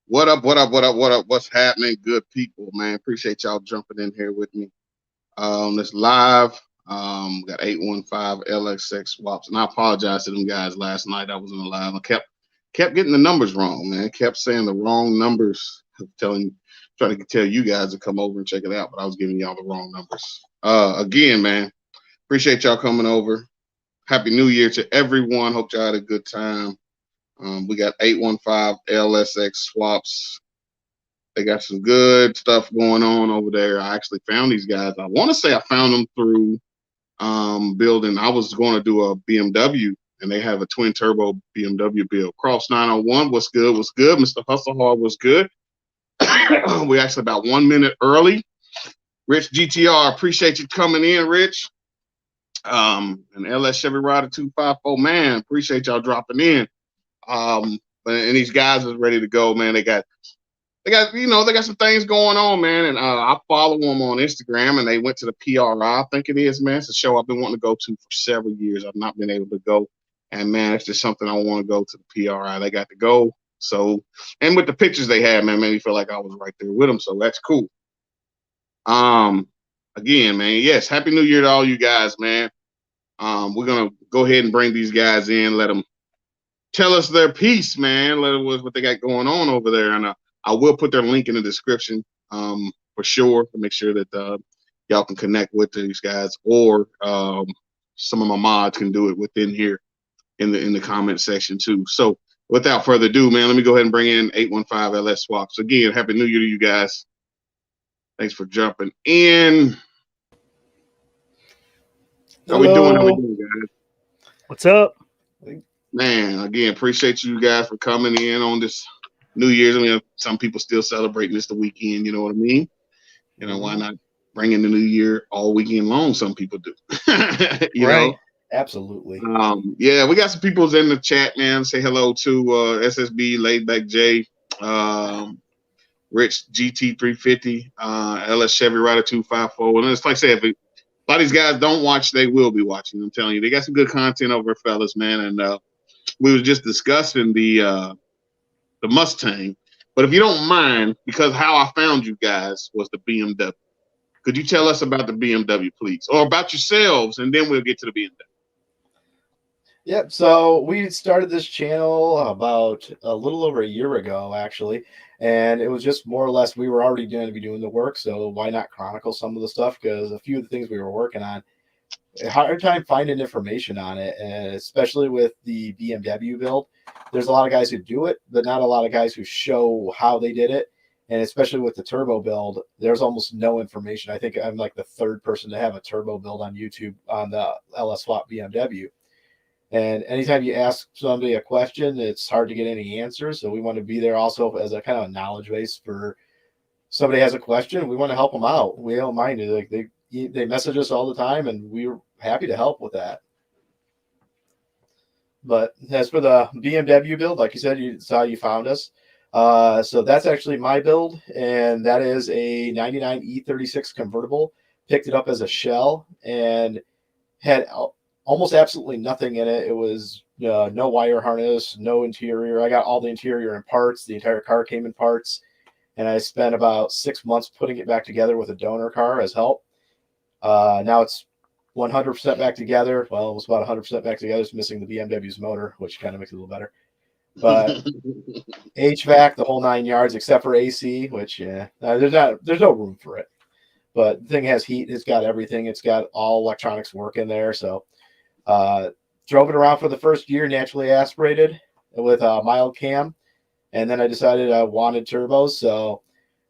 What up? What up? What up? What up? What's happening? Good people, man. Appreciate y'all jumping in here with me. This live. Got 815 Lsx Swaps, and I apologize to them guys last night. I was in the live. I kept getting the numbers wrong, man. Kept saying the wrong numbers. Trying to tell you guys to come over and check it out, but I was giving y'all the wrong numbers. Again, man. Appreciate y'all coming over. Happy New Year to everyone. Hope y'all had a good time. We got 815 Lsx Swaps. They got some good stuff going on over there. I actually found these guys. I want to say I found them through building. I was going to do a BMW, and they have a twin turbo BMW build. Cross 901. What's good? What's good? Mr. Hustle Hard was good. We're actually about 1 minute early. Rich GTR, appreciate you coming in, Rich. And LS Chevy Rider 254, man, appreciate y'all dropping in. And these guys are ready to go, man. They got some things going on, man. And I follow them on Instagram, and they went to the PRI, I think it is, man. It's a show I've been wanting to go to for several years. I've not been able to go, and man, it's just something I want to go to the PRI. They got to go, so, and with the pictures they had, man, made me feel like I was right there with them. So that's cool. Again, man, yes, Happy New Year to all you guys, man. We're gonna go ahead and bring these guys in, let them tell us their piece, man. Let us what they got going on over there, and I will put their link in the description, for sure, to make sure that y'all can connect with these guys, or some of my mods can do it within here in the comment section too. So without further ado, man, let me go ahead and bring in 815 LS Swaps. Again, Happy New Year to you guys. Thanks for jumping in. How we doing, guys? What's up? Man, again, appreciate you guys for coming in on this New Year's. I mean, some people still celebrating this the weekend, you know what I mean? You know, why not bring in the New Year all weekend long? Some people do. you know? Absolutely. Yeah, we got some people's in the chat, man. Say hello to SSB, Laidback J, Rich GT350, LS Chevy Rider 254. And it's like I said, if a lot of these guys don't watch, they will be watching. I'm telling you, they got some good content over, fellas, man. And we were just discussing the Mustang. But if you don't mind, because how I found you guys was the BMW. Could you tell us about the BMW, please, or about yourselves, and then we'll get to the BMW. Yep. So we started this channel about a little over a year ago, actually, and it was just more or less we were already going to be doing the work, so why not chronicle some of the stuff? Because a few of the things we were working on, a hard time finding information on it, and especially with the BMW build. There's a lot of guys who do it, but not a lot of guys who show how they did it. And especially with the turbo build, there's almost no information. I think I'm like the third person to have a turbo build on YouTube on the LS Swap BMW. And anytime you ask somebody a question, it's hard to get any answers. So we want to be there also as a kind of a knowledge base for somebody has a question. We want to help them out. We don't mind it. Like they message us all the time, and we're happy to help with that. But as for the BMW build, like you said, you saw you found us. So that's actually my build, and that is a 99 E36 convertible. Picked it up as a shell and had almost absolutely nothing in it. It was no wire harness, no interior. I got all the interior in parts. The entire car came in parts, and I spent about 6 months putting it back together with a donor car as help. Now it's 100% back together. Well, it was about 100% back together. It's missing the BMW's motor, which kind of makes it a little better. But HVAC, the whole 9 yards, except for AC, which there's no room for it. But the thing has heat. It's got everything. It's got all electronics working there. So drove it around for the first year, naturally aspirated with a mild cam. And then I decided I wanted turbos. So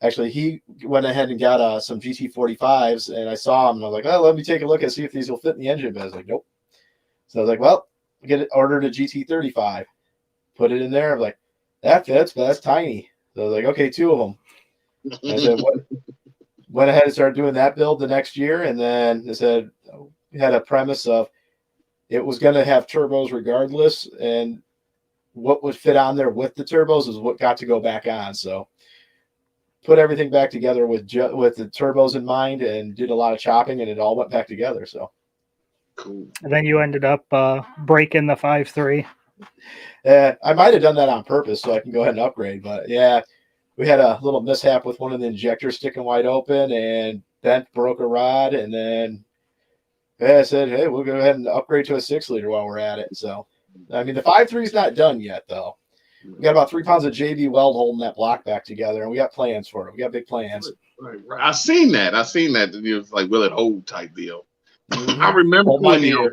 actually, he went ahead and got some GT45s, and I saw them, and I was like, oh, let me take a look and see if these will fit in the engine. But I was like, nope. So I was like, well, ordered a GT35. Put it in there. I'm like, that fits, but that's tiny. So I was like, okay, 2 of them. And I said, went ahead and started doing that build the next year. And then I said, we had a premise of it was going to have turbos regardless. And what would fit on there with the turbos is what got to go back on. So put everything back together with the turbos in mind and did a lot of chopping, and it all went back together. So cool. And then you ended up breaking the 5.3. I might have done that on purpose so I can go ahead and upgrade, but yeah, we had a little mishap with one of the injectors sticking wide open and bent, broke a rod, and then I said, hey, we'll go ahead and upgrade to a 6-liter while we're at it. So, I mean, the 5.3 is not done yet, though. We got about 3 pounds of JB weld holding that block back together, and we got plans for it. We got big plans. Right. I seen that. It was like, will it hold type deal. Mm-hmm. I remember Hold when my beer.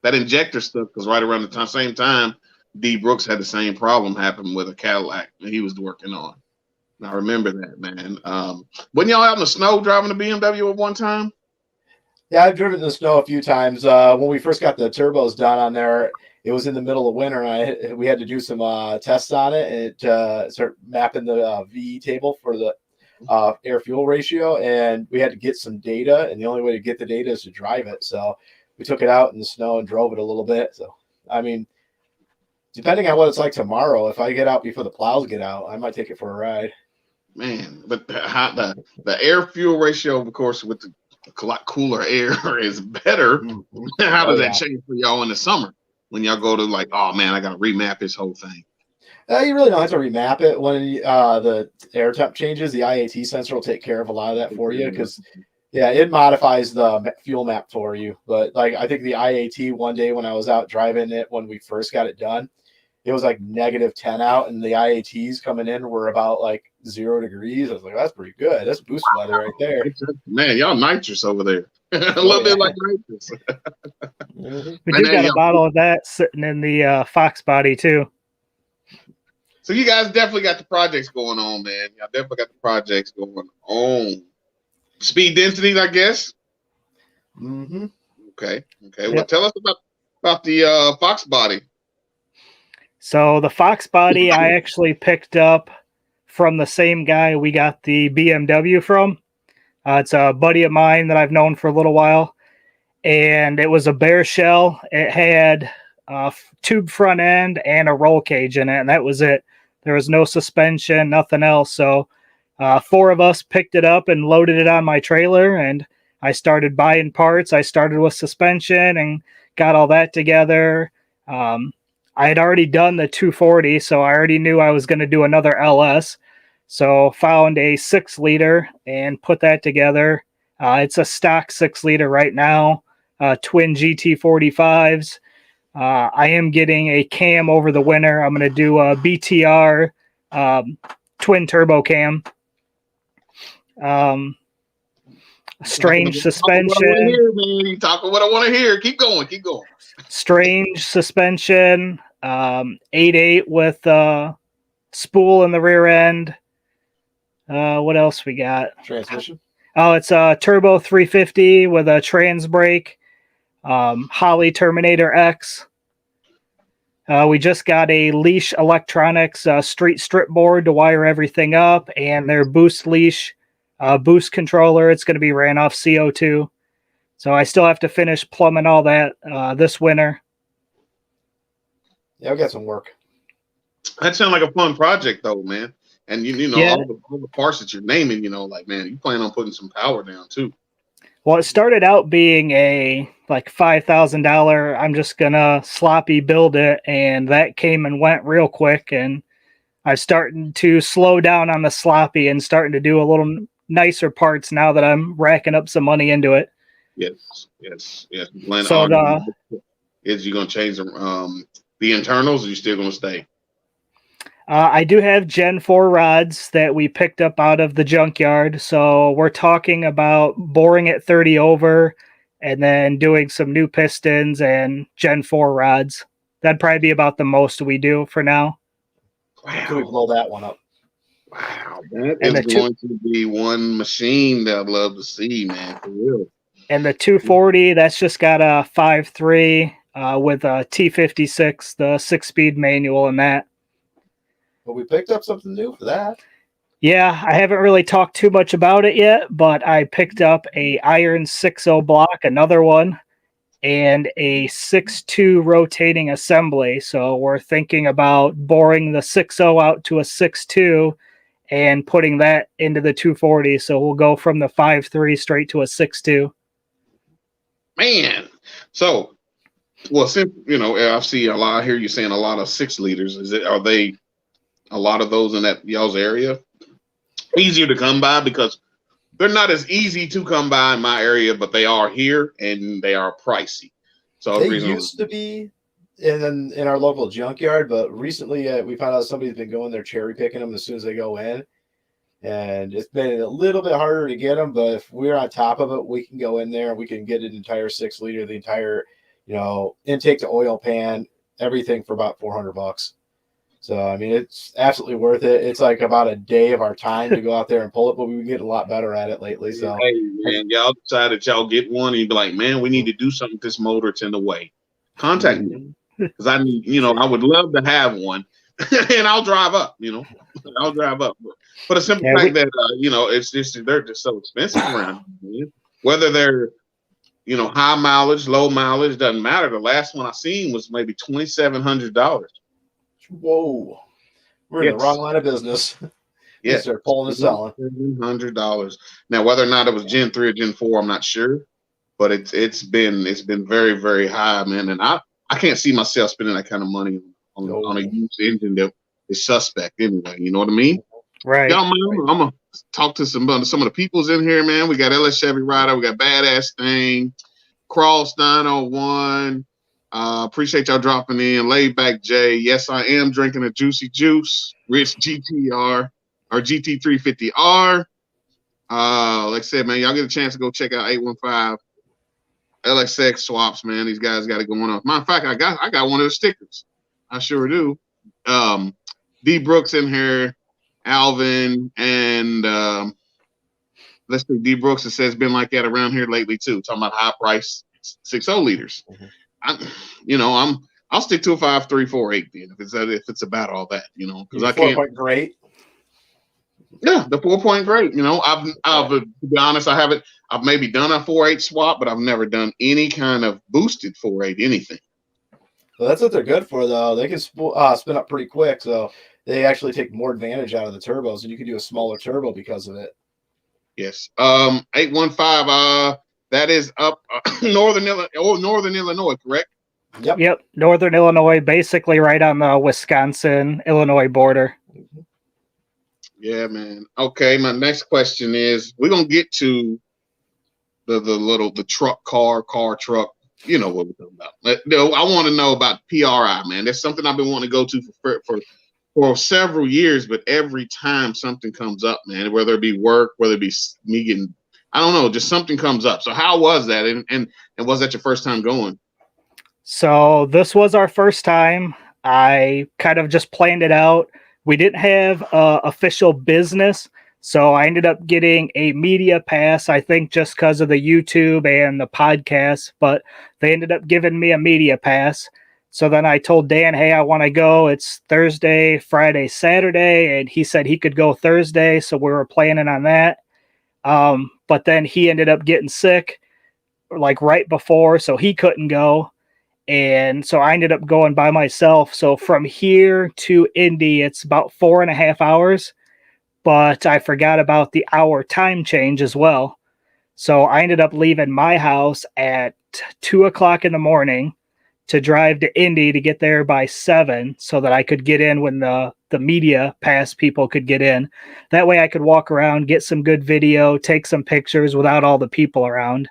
that injector stuff was right around the same time. D. Brooks had the same problem happen with a Cadillac that he was working on. And I remember that, man. Wasn't y'all out in the snow driving a BMW at one time? Yeah, I've driven in the snow a few times. When we first got the turbos done on there, it was in the middle of winter, and we had to do some tests on it and start mapping the VE table for the air fuel ratio, and we had to get some data, and the only way to get the data is to drive it. So we took it out in the snow and drove it a little bit. So, I mean, depending on what it's like tomorrow, if I get out before the plows get out, I might take it for a ride. Man, but the air fuel ratio, of course, with a lot cooler air is better. Mm-hmm. How does that change for y'all in the summer when y'all go to like, oh man, I got to remap this whole thing? You really don't have to remap it when the air temp changes. The IAT sensor will take care of a lot of that for you because, yeah, it modifies the fuel map for you. But like I think the IAT one day when I was out driving it when we first got it done, it was like -10 out, and the IATs coming in were about like 0 degrees. I was like, that's pretty good. That's boost weather right there. Man, y'all nitrous over there. A little bit like nitrous. We do got a bottle of that sitting in the Fox body too. So you guys definitely got the projects going on, man. Y'all definitely got the projects going on. Speed density, I guess. Mm-hmm. Okay. Yep. Well, tell us about the Fox body. So the Fox body, I actually picked up from the same guy we got the BMW from. It's a buddy of mine that I've known for a little while, and it was a bare shell. It had a tube front end and a roll cage in it, and that was it. There was no suspension, nothing else. So 4 of us picked it up and loaded it on my trailer, and I started buying parts. I started with suspension and got all that together. I had already done the 240, so I already knew I was going to do another LS. So found a 6-liter and put that together. It's a stock 6-liter right now, twin GT45s. I am getting a cam over the winter. I'm going to do a BTR twin turbo cam. Strange suspension. You talking what I want to hear. Keep going. Strange suspension. 8.8 with spool in the rear end. What else we got? Transmission. Oh, it's a turbo 350 with a trans brake. Holley Terminator X. We just got a Leash Electronics street strip board to wire everything up, and their boost leash boost controller. It's going to be ran off CO2. So I still have to finish plumbing all that this winter. Yeah, we got some work. That sounds like a fun project, though, man. And you know, yeah. all the parts that you're naming, you know, like, man, you plan on putting some power down too. Well, it started out being a like $5,000. I'm just gonna sloppy build it, and that came and went real quick. And I'm starting to slow down on the sloppy and starting to do a little nicer parts now that I'm racking up some money into it. Yes. Glenn, so is you gonna change the internals, or you still gonna stay? I do have Gen 4 rods that we picked up out of the junkyard. So we're talking about boring it 30 over and then doing some new pistons and Gen 4 rods. That'd probably be about the most we do for now. Wow. Can we blow that one up? Wow. That is going to be one machine that I'd love to see, man, for real. And the 240, that's just got a 5.3 with a T56, the 6-speed manual and that. But we picked up something new for that. Yeah, I haven't really talked too much about it yet, but I picked up a iron 6.0 block, another one, and a 6.2 rotating assembly. So we're thinking about boring the 6.0 out to a 6.2 and putting that into the 240. So we'll go from the 5.3 straight to a 6.2. Man, so since I see a lot. I hear you saying a lot of 6-liters. Are they a lot of those in that y'all's area? easier to come by because they're not as easy to come by in my area, but they are here and they are pricey. So They the reason used to be in our local junkyard, but recently we found out somebody's been going there cherry picking them as soon as they go in. And it's been a little bit harder to get them, but if we're on top of it, we can go in there and we can get an entire 6-liter, the entire, intake to oil pan, everything for about $400. So, I mean, it's absolutely worth it. It's like about a day of our time to go out there and pull it, but we get a lot better at it lately. So, hey, man, y'all decided y'all get one and you'd be like, man, we need to do something with this motor. It's in the way. Contact me because I need, I would love to have one and I'll drive up, I'll drive up. For the simple fact that, it's just, they're just so expensive around here. Whether they're, high mileage, low mileage, doesn't matter. The last one I seen was maybe $2,700. Whoa. We're in the wrong line of business. Yes. They're pulling and selling. $100. Now, whether or not it was Gen 3 or Gen 4, I'm not sure. But it's been very, very high, man. And I can't see myself spending that kind of money on a used engine that is suspect anyway. You know what I mean? Right. Y'all, man, I'm gonna talk to some of the peoples in here, man. We got LS Chevy Rider, we got Badass Thing, Cross 901. Appreciate y'all dropping in. Laid Back J. Yes, I am drinking a Juicy Juice, Rich GTR or GT350R. Like I said, man, y'all get a chance to go check out 815 Lsx Swaps, man. These guys got it going on. Matter of fact, I got one of the stickers. I sure do. D Brooks in here, Alvin, and let's see, D Brooks. It says been like that around here lately too. Talking about high price 6.0 liters. I'll stick to a 5.348 then if it's about all that, because I can't. 4-point great. Yeah, the 4-point great. I've to be honest, I've maybe done a 4.8 swap, but I've never done any kind of boosted 4.8 anything. Well, that's what they're good for, though. They can spin up pretty quick, so they actually take more advantage out of the turbos, and you can do a smaller turbo because of it. Yes. 815. That is up northern Illinois, correct? Yep. Northern Illinois, basically right on the Wisconsin-Illinois border. Yeah, man. Okay, my next question is, we're gonna get to the truck, car truck. You know what we're talking about. I want to know about PRI, man. That's something I've been wanting to go to for several years, but every time something comes up, man, whether it be work, whether it be me getting, I don't know, just something comes up. So how was that? And was that your first time going? So this was our first time. I kind of just planned it out. We didn't have official business, so I ended up getting a media pass, I think just because of the YouTube and the podcast, but they ended up giving me a media pass. So then I told Dan, hey, I want to go. It's Thursday, Friday, Saturday, and he said he could go Thursday, so we were planning on that. But then he ended up getting sick like right before, so he couldn't go. And so I ended up going by myself. So from here to Indy, it's about 4.5 hours, but I forgot about the hour time change as well. So I ended up leaving my house at 2:00 in the morning to drive to Indy to get there by 7 so that I could get in when the media pass people could get in. That way I could walk around, get some good video, take some pictures without all the people around.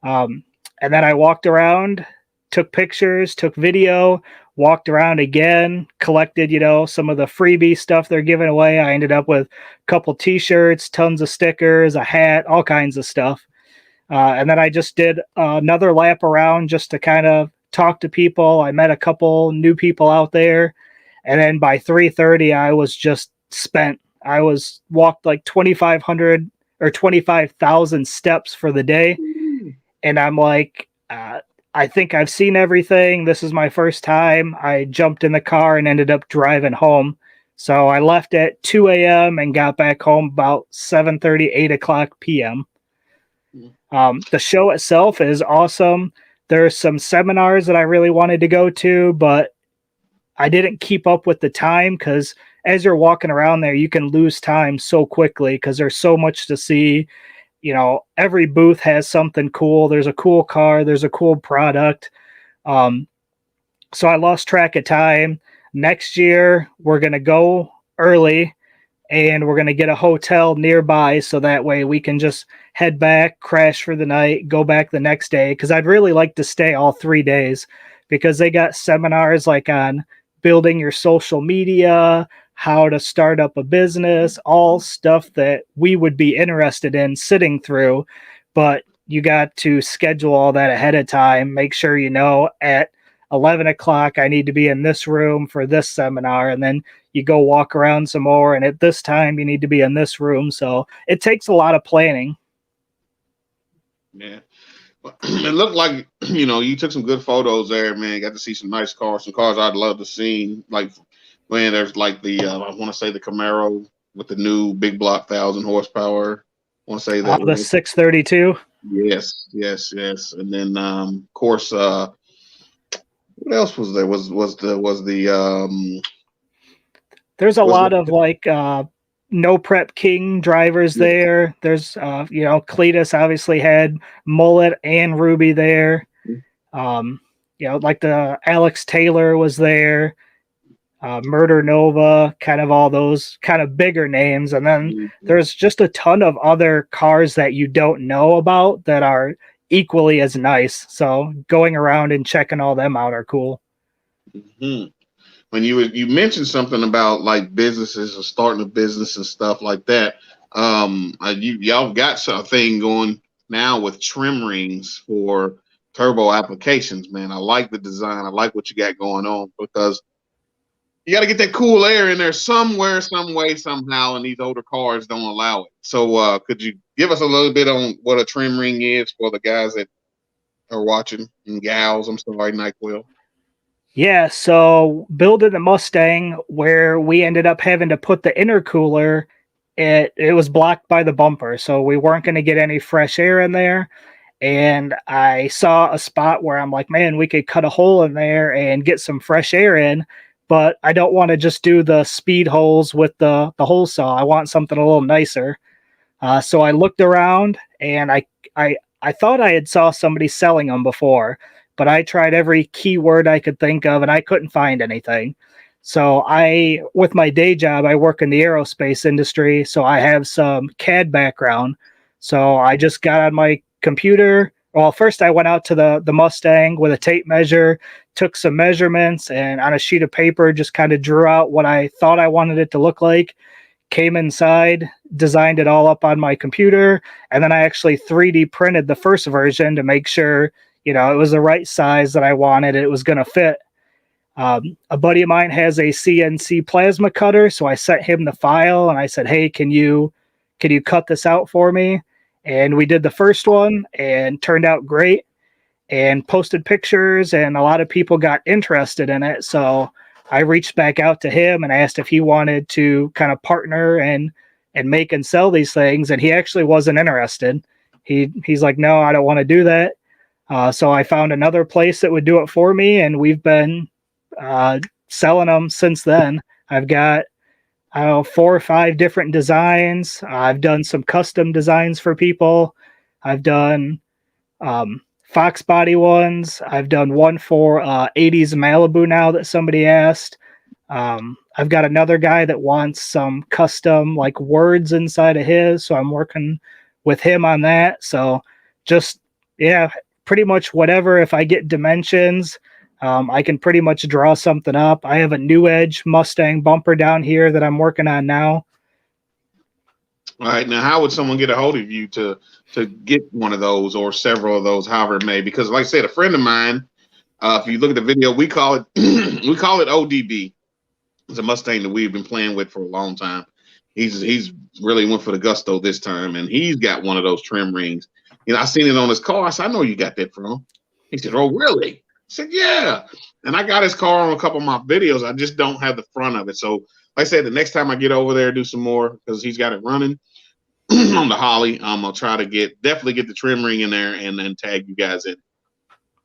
And then I walked around, took pictures, took video, walked around again, collected, some of the freebie stuff they're giving away. I ended up with a couple t-shirts, tons of stickers, a hat, all kinds of stuff. And then I just did another lap around just to kind of talk to people. I met a couple new people out there. And then by 3:30, I was just spent. I walked like 2,500 or 25,000 steps for the day. And I'm like, I think I've seen everything. This is my first time. I jumped in the car and ended up driving home. So I left at 2 a.m. and got back home about 7:30, 8 o'clock p.m. The show itself is awesome. There's some seminars that I really wanted to go to, but I didn't keep up with the time because as you're walking around there, you can lose time so quickly because there's so much to see. Every booth has something cool. There's a cool car. There's a cool product. So I lost track of time. Next year, we're going to go early. and we're going to get a hotel nearby so that way we can just head back, crash for the night, go back the next day. Because I'd really like to stay all 3 days because they got seminars like on building your social media, how to start up a business, all stuff that we would be interested in sitting through. But you got to schedule all that ahead of time. Make sure you know at 11 o'clock, I need to be in this room for this seminar. And then you go walk around some more. And at this time, you need to be in this room. So it takes a lot of planning. Yeah. It looked like, you took some good photos there, man. Got to see some nice cars, some cars I'd love to see. Like, man, there's like the, I want to say the Camaro with the new big block 1,000 horsepower. I want to say that. The 632. Yes. And then, of course, what else was there? Was the there's a lot of like no prep king drivers there. There's Cletus obviously had Mullet and Ruby there. Like the Alex Taylor was there. Murder Nova, kind of all those kind of bigger names. And then there's just a ton of other cars that you don't know about that are equally as nice. So going around and checking all them out are cool. Mm-hmm. When you mentioned something about like businesses or starting a business and stuff like that, y'all got a thing going now with trim rings for turbo applications, man. I like the design. I like what you got going on because you got to get that cool air in there somewhere, some way, somehow, and these older cars don't allow it. So could you give us a little bit on what a trim ring is for the guys that are watching, and gals, I'm sorry, NyQuil? Yeah, so building the Mustang, where we ended up having to put the intercooler, it was blocked by the bumper, so we weren't going to get any fresh air in there. And I saw a spot where I'm like, man, we could cut a hole in there and get some fresh air in, but I don't want to just do the speed holes with the hole saw. I want something a little nicer. So I looked around, and I thought I had saw somebody selling them before, but I tried every keyword I could think of and I couldn't find anything. So with my day job, I work in the aerospace industry, so I have some CAD background. So I just got on my computer. Well, first I went out to the Mustang with a tape measure, took some measurements, and on a sheet of paper just kind of drew out what I thought I wanted it to look like. Came inside, designed it all up on my computer, and then I actually 3D printed the first version to make sure it was the right size that I wanted. It was going to fit. A buddy of mine has a CNC plasma cutter, so I sent him the file and I said, hey, can you cut this out for me? And we did the first one and turned out great and posted pictures, and a lot of people got interested in it. So I reached back out to him and asked if he wanted to kind of partner and make and sell these things. And he actually wasn't interested. He's like, no, I don't want to do that. So I found another place that would do it for me, and we've been selling them since then. I've got 4 or 5 different designs. I've done some custom designs for people. I've done Fox body ones. I've done one for 80s Malibu now that somebody asked. I've got another guy that wants some custom like words inside of his, so I'm working with him on that. So just, yeah, pretty much whatever. If I get dimensions, I can pretty much draw something up. I have a New Edge Mustang bumper down here that I'm working on now. All right. Now, how would someone get a hold of you to get one of those or several of those, however it may? Because, like I said, a friend of mine, if you look at the video, we call it ODB. It's a Mustang that we've been playing with for a long time. He's really went for the gusto this time, and he's got one of those trim rings. I seen it on his car. I said, I know you got that from. He said, oh, really? I said, yeah. And I got his car on a couple of my videos. I just don't have the front of it. So, like I said, the next time I get over there, do some more because he's got it running on the Holly. I'll try to definitely get the trim ring in there and then tag you guys in.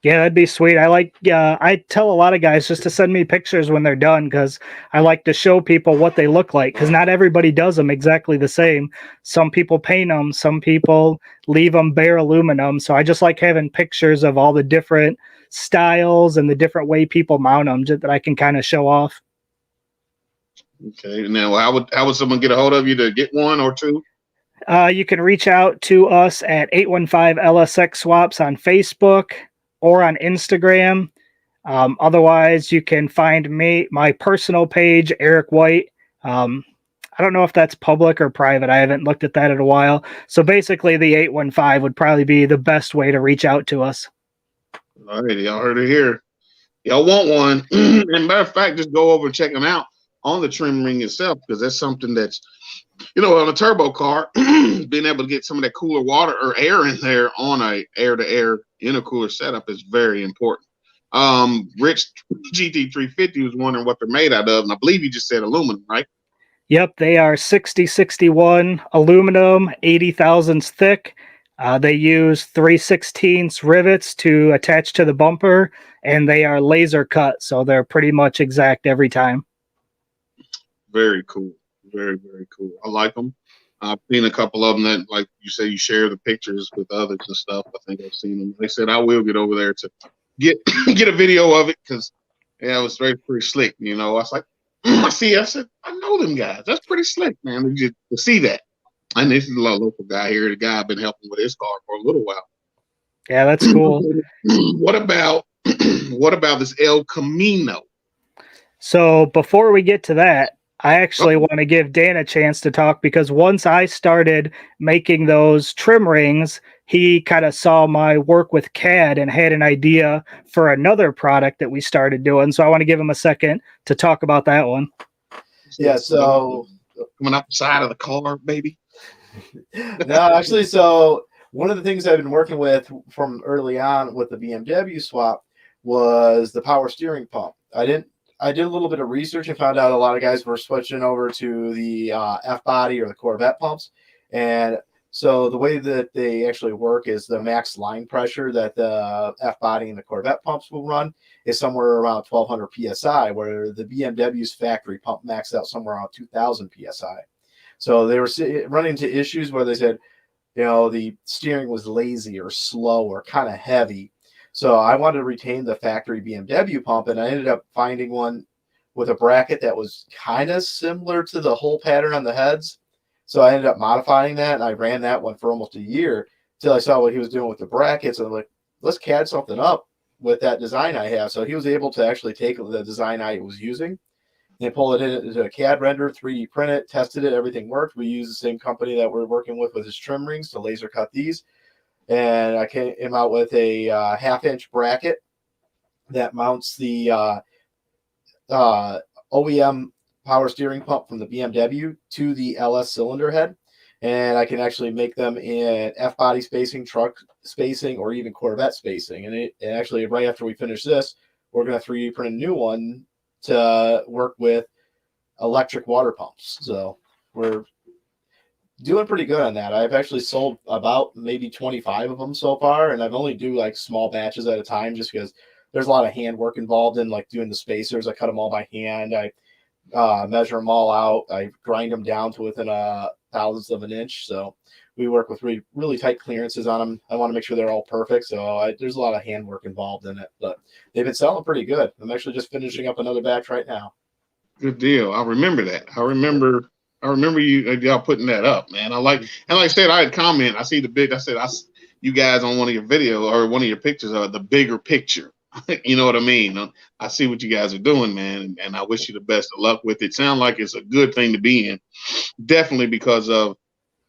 Yeah, that'd be sweet. I tell a lot of guys just to send me pictures when they're done because I like to show people what they look like because not everybody does them exactly the same. Some people paint them, some people leave them bare aluminum. So I just like having pictures of all the different styles and the different way people mount them that I can kind of show off. Okay. Now, how would someone get a hold of you to get one or two? You can reach out to us at 815 Lsx Swaps on Facebook or on Instagram. Otherwise, you can find my personal page, Eric White. I don't know if that's public or private. I haven't looked at that in a while. So basically, the 815 would probably be the best way to reach out to us. All right, y'all heard it here. Y'all want one? And matter of fact, just go over and check them out on the trim ring itself, because that's something that's, on a turbo car, being able to get some of that cooler water or air in there on a air-to-air intercooler setup is very important. Rich GT350 was wondering what they're made out of, and I believe you just said aluminum, right? Yep, they are 6061 aluminum, 80 thousandths thick. They use 3/16 rivets to attach to the bumper, and they are laser cut, so they're pretty much exact every time. Very cool. Very, very cool. I like them. I've seen a couple of them that, like you say, you share the pictures with others and stuff. I think I've seen them. They said I will get over there to get get a video of it, because it was pretty slick. I was like, I said, I know them guys. That's pretty slick, man. To see that. And this is a local guy here. The guy I've been helping with his car for a little while. Yeah, that's cool. What about this El Camino? So before we get to that, I actually want to give Dan a chance to talk, because once I started making those trim rings, he kind of saw my work with CAD and had an idea for another product that we started doing. So I want to give him a second to talk about that one. Yeah, so coming up the side of the car, baby. No, actually, so one of the things I've been working with from early on with the BMW swap was the power steering pump. I did a little bit of research and found out a lot of guys were switching over to the F-body or the Corvette pumps. And so the way that they actually work is the max line pressure that the F-body and the Corvette pumps will run is somewhere around 1,200 PSI, where the BMW's factory pump maxed out somewhere around 2,000 PSI. So they were running into issues where they said, the steering was lazy or slow or kind of heavy. So I wanted to retain the factory BMW pump, and I ended up finding one with a bracket that was kind of similar to the hole pattern on the heads. So I ended up modifying that, and I ran that one for almost a year until I saw what he was doing with the brackets. And I'm like, let's CAD something up with that design I have. So he was able to actually take the design I was using and pull it into a CAD render, 3D print it, tested it, everything worked. We used the same company that we're working with his trim rings to laser cut these. And I came out with a half-inch bracket that mounts the OEM power steering pump from the BMW to the LS cylinder head. And I can actually make them in F-body spacing, truck spacing, or even Corvette spacing. And actually, right after we finish this, we're going to 3D print a new one to work with electric water pumps. So we're doing pretty good on that. I've actually sold about maybe 25 of them so far, and I've only do like small batches at a time just because there's a lot of hand work involved in like doing the spacers. I cut them all by hand. I measure them all out. I grind them down to within a thousandth of an inch. So we work with really tight clearances on them. I want to make sure they're all perfect. So there's a lot of hand work involved in it, but they've been selling pretty good. I'm actually just finishing up another batch right now. Good deal. I remember that. I remember y'all putting that up, man. And like I said, I had comment. I see the big. I said you guys on one of your videos or one of your pictures are the bigger picture. You know what I mean? I see what you guys are doing, man, and I wish you the best of luck with it. Sound like it's a good thing to be in, definitely because of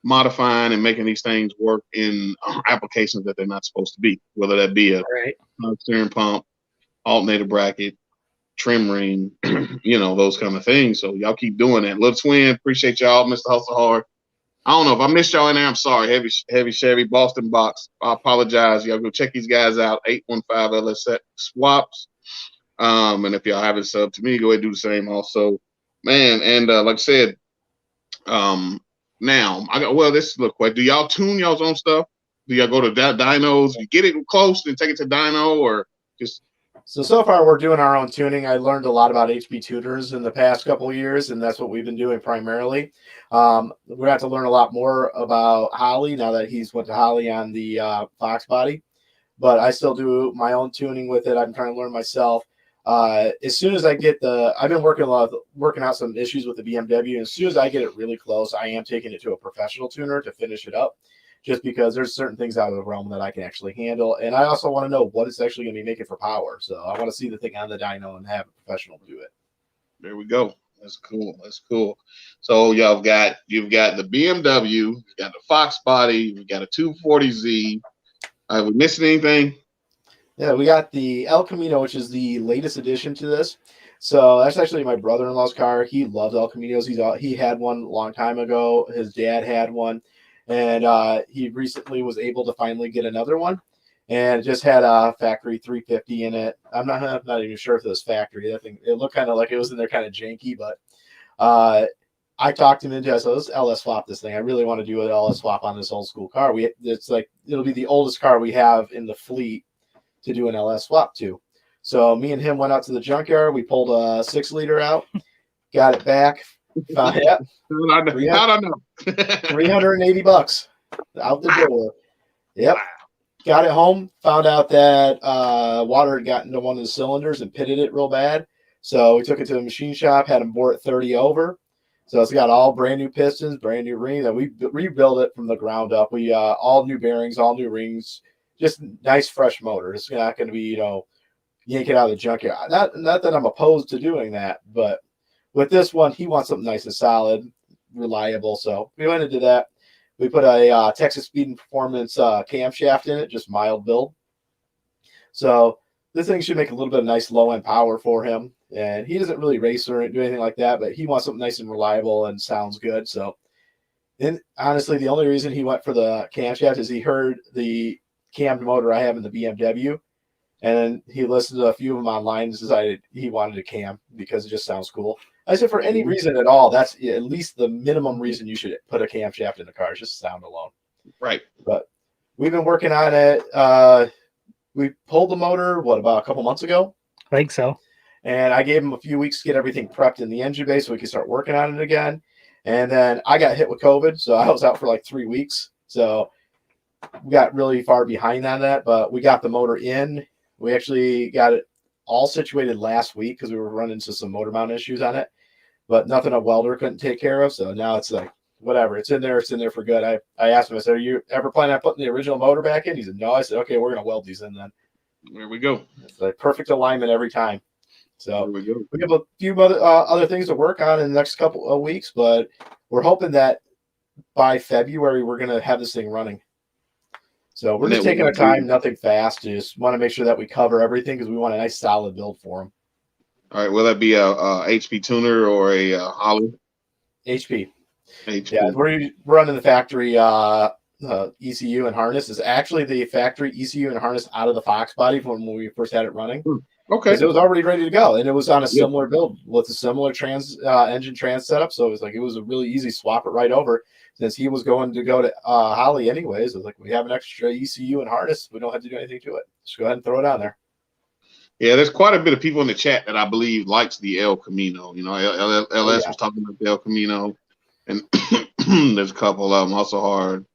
modifying and making these things work in applications that they're not supposed to be, whether that be a steering pump, alternator bracket, trim ring, those kind of things. So y'all keep doing that. Little Twin, appreciate y'all, Mr. Hustle Hard. I don't know if I missed y'all in there. I'm sorry. Heavy Chevy, Boston Box. I apologize. Y'all go check these guys out. 815 Lsx Swaps. And if y'all haven't subbed to me, go ahead and do the same also. Man, and like I said, now this is a little quick. Do y'all tune y'all's own stuff? Do y'all go to dynos? You get it close and take it to dyno, or just? So far we're doing our own tuning. I learned a lot about HP tuners in the past couple of years, and that's what we've been doing primarily. We're going to have to learn a lot more about Holly now that he's went to Holly on the Fox body, but I still do my own tuning with it. I'm trying to learn myself. As soon as I get I've been working out some issues with the BMW. And as soon as I get it really close, I am taking it to a professional tuner to finish it up, just because there's certain things out of the realm that I can actually handle. And I also want to know what it's actually going to be making for power. So I want to see the thing on the dyno and have a professional do it. There we go. That's cool. That's cool. So you've got the BMW, you've got the Fox body, you've got a 240Z. Are we missing anything? Yeah, we got the El Camino, which is the latest addition to this. So that's actually my brother-in-law's car. He loves El Caminos. He had one a long time ago. His dad had one, and he recently was able to finally get another one, and it just had a factory 350 in it. I'm not even sure if it was factory. I think it looked kind of like it was in there, kind of janky, but I talked him into it. So let's LS swap this thing. I really want to do an LS swap on this old school car. It's like it'll be the oldest car we have in the fleet to do an LS swap to. So me and him went out to the junkyard. We pulled a 6-liter out, got it back. Found it. How'd I know? $380 out the door. Yep. Got it home. Found out that water had gotten to one of the cylinders and pitted it real bad. So we took it to the machine shop, had them bore it 30 over. So it's got all brand new pistons, brand new rings. And we rebuilt it from the ground up. We all new bearings, all new rings, just nice fresh motor. It's not going to be, yank it out of the junkyard. Not that I'm opposed to doing that, but with this one, he wants something nice and solid, reliable. So we went into that. We put a Texas Speed and Performance camshaft in it, just mild build. So this thing should make a little bit of nice low-end power for him. And he doesn't really race or do anything like that, but he wants something nice and reliable and sounds good. So, and honestly, the only reason he went for the camshaft is he heard the cammed motor I have in the BMW, and then he listened to a few of them online and decided he wanted a cam because it just sounds cool. I said, for any reason at all, that's at least the minimum reason you should put a camshaft in the car, just sound alone. Right. But we've been working on it. We pulled the motor, about a couple months ago? I think so. And I gave him a few weeks to get everything prepped in the engine bay so we could start working on it again. And then I got hit with COVID, so I was out for like 3 weeks. So we got really far behind on that, but we got the motor in. We actually got it all situated last week because we were running into some motor mount issues on it, but nothing a welder couldn't take care of. So now it's like, whatever, it's in there for good. I asked him, I said, are you ever planning on putting the original motor back in? He said, no. I said, okay, we're going to weld these in then. There we go. It's like perfect alignment every time. So we have a few other things to work on in the next couple of weeks, but we're hoping that by February, we're going to have this thing running. So we're just taking our time, nothing fast. Just want to make sure that we cover everything because we want a nice solid build for them. All right. Will that be a HP tuner or a Holly? HP. Yeah, we're running the factory ECU and harness. Is actually the factory ECU and harness out of the Fox body from when we first had it running. Okay. Because it was already ready to go, and it was on a similar build with a similar engine trans setup. So it was a really easy swap it right over. Since he was going to go to Holly anyways, I was like, we have an extra ECU and harness. We don't have to do anything to it. Just go ahead and throw it on there. Yeah, there's quite a bit of people in the chat that I believe likes the El Camino. LS was talking about the El Camino, and there's a couple of them. Hustle Hard,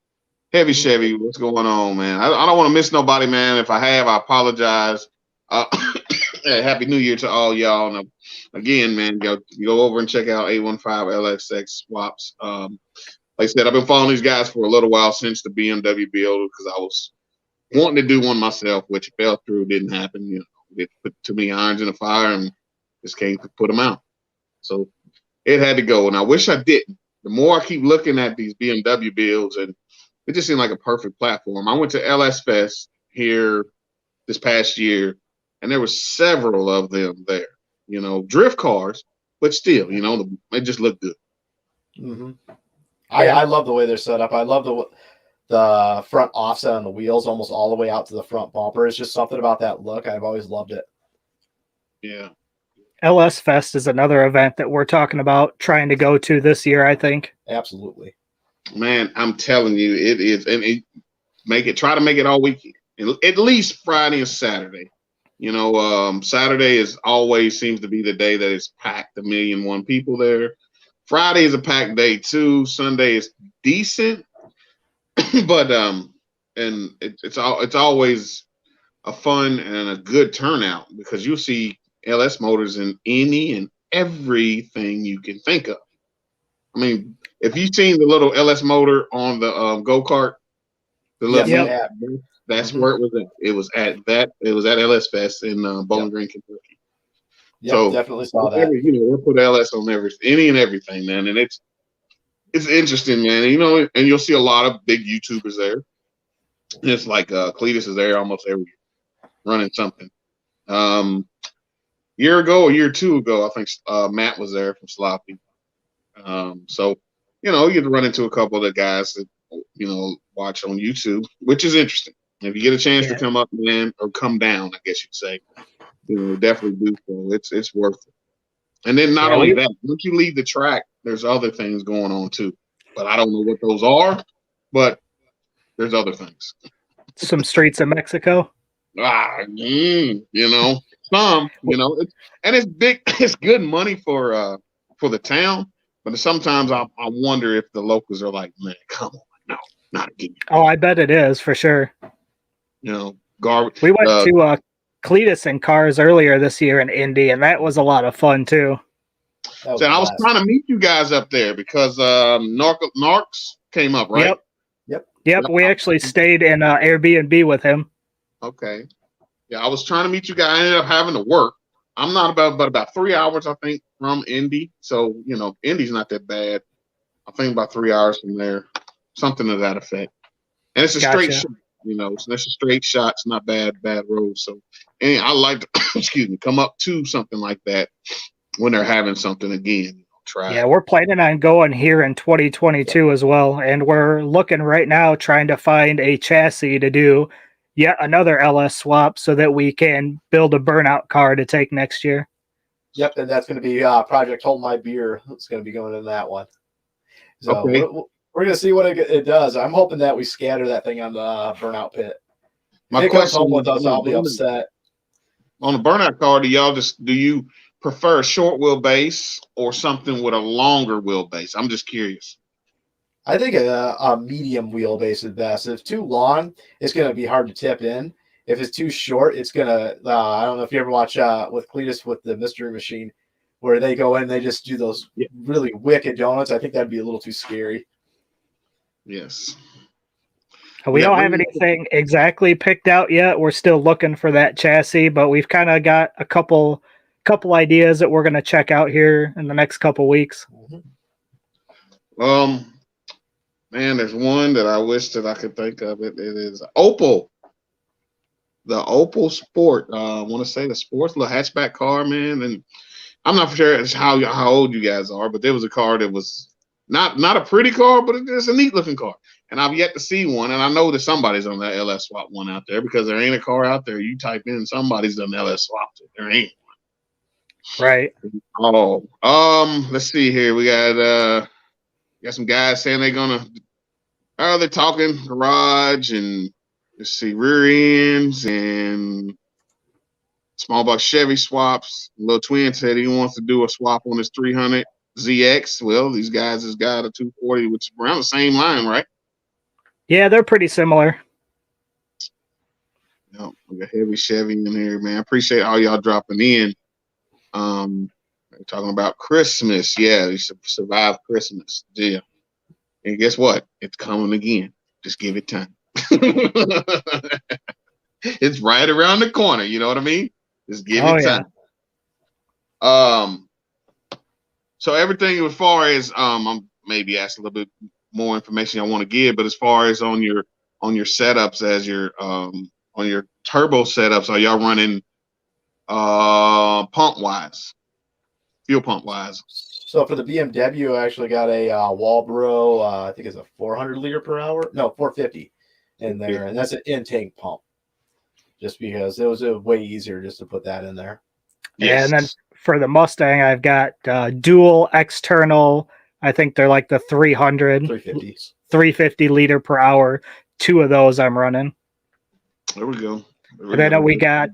Heavy Chevy. What's going on, man? I don't want to miss nobody, man. If I have, I apologize. Happy New Year to all y'all. And again, man, go over and check out 815 Lsx Swaps. Like I said, I've been following these guys for a little while since the BMW build because I was wanting to do one myself, which fell through, didn't happen. They put too many irons in the fire and just can't put them out. So it had to go, and I wish I didn't. The more I keep looking at these BMW builds, and it just seemed like a perfect platform. I went to LS Fest here this past year, and there were several of them there. Drift cars, but still, it just looked good. Mm-hmm. I love the way they're set up. I love the front offset on the wheels almost all the way out to the front bumper. It's just something about that look. I've always loved it. Yeah. LS Fest is another event that we're talking about trying to go to this year, I think. Absolutely. Man, I'm telling you, it is. And try to make it all weekend, at least Friday and Saturday. Saturday is always seems to be the day that it's packed, 1,000,001 people there. Friday is a packed day too. Sunday is decent, but and it's always a fun and a good turnout because you'll see LS motors in any and everything you can think of. I mean, if you've seen the little LS motor on the go-kart, the little Yes, I Yep. have. that's Mhm. where it was at. It was at LS Fest in Bowling Yep. Green, Kentucky. Yep, So definitely saw that. we'll put LS on any and everything, man. And it's interesting, man. And you'll see a lot of big YouTubers there. And it's like Cletus is there almost every year running something. Year ago, or year two ago, I think Matt was there from Sloppy. So you get to run into a couple of the guys that watch on YouTube, which is interesting. If you get a chance to Yeah. come up, man, or come down, I guess you'd say, definitely do so. It's worth it. And then not Yeah, only that, once you leave the track, there's other things going on too. But I don't know what those are, but there's other things. some streets of Mexico. Some, and it's big. It's good money for the town. But sometimes I wonder if the locals are like, man, come on, no, not again. Oh, I bet it is for sure. Garbage. We went to Cletus and Cars earlier this year in Indy, and that was a lot of fun too. That was So I was blast. trying to meet you guys up there because Narcs came up, right? Yep. We actually stayed in Airbnb with him. Okay. Yeah, I was trying to meet you guys. I ended up having to work. I'm not about 3 hours, I think, from Indy. So, Indy's not that bad. I think about 3 hours from there, something to that effect. And it's a straight shot, so it's a straight shot. It's not bad road. So, and I like to, come up to something like that when they're having something again. Try. Yeah, we're planning on going here in 2022 as well. And we're looking right now trying to find a chassis to do yet another LS swap so that we can build a burnout car to take next year. Yep, and that's going to be Project Hold My Beer. It's going to be going in that one. So Okay. we're going to see what it does. I'm hoping that we scatter that thing on the burnout pit. My if it comes question home with is, us, I'll be upset. On the burnout car, do you prefer a short wheelbase or something with a longer wheelbase? I'm just curious. I think a medium wheelbase is best. If it's too long, it's going to be hard to tip in. If it's too short, it's going to, I don't know if you ever watch with Cletus with the Mystery Machine, where they go in and they just do those really wicked donuts. I think that'd be a little too scary. Yes. We don't have anything exactly picked out yet. We're still looking for that chassis, but we've kind of got a couple ideas that we're going to check out here in the next couple weeks. Man, there's one that I wish that I could think of. It is Opel. The Opel Sport. I want to say the sports little hatchback car, man. And I'm not sure how old you guys are, but there was a car that was not a pretty car, but it's a neat looking car. And I've yet to see one, and I know that somebody's on that LS swap one out there because there ain't a car out there. You type in somebody's done LS swapped it. There ain't one. Right. Oh, let's see here. We got some guys saying they're talking garage and let's see, rear ends and small box Chevy swaps. Little Twin said he wants to do a swap on his 300 ZX. Well, these guys has got a 240, which is around the same line, right? Yeah, they're pretty similar. We got heavy Chevy in here, man. I appreciate all y'all dropping in. We're talking about Christmas. Yeah, you should survive Christmas. Yeah. And guess what? It's coming again. Just give it time. It's right around the corner. You know what I mean? Just give it time. Yeah. So everything as far as I'm maybe asking a little bit more information I want to give, but as far as on your setups, as your on your turbo setups, are y'all running pump wise, fuel pump wise? So for the BMW, I actually got a Walbro, I think it's a 400 liter per hour. No, 450 in there. And that's an intake pump. Just because it was way easier just to put that in there. Yes. And then for the Mustang, I've got dual external. I think they're like the 350 liter per hour. 2 of those I'm running. There we go. And then we got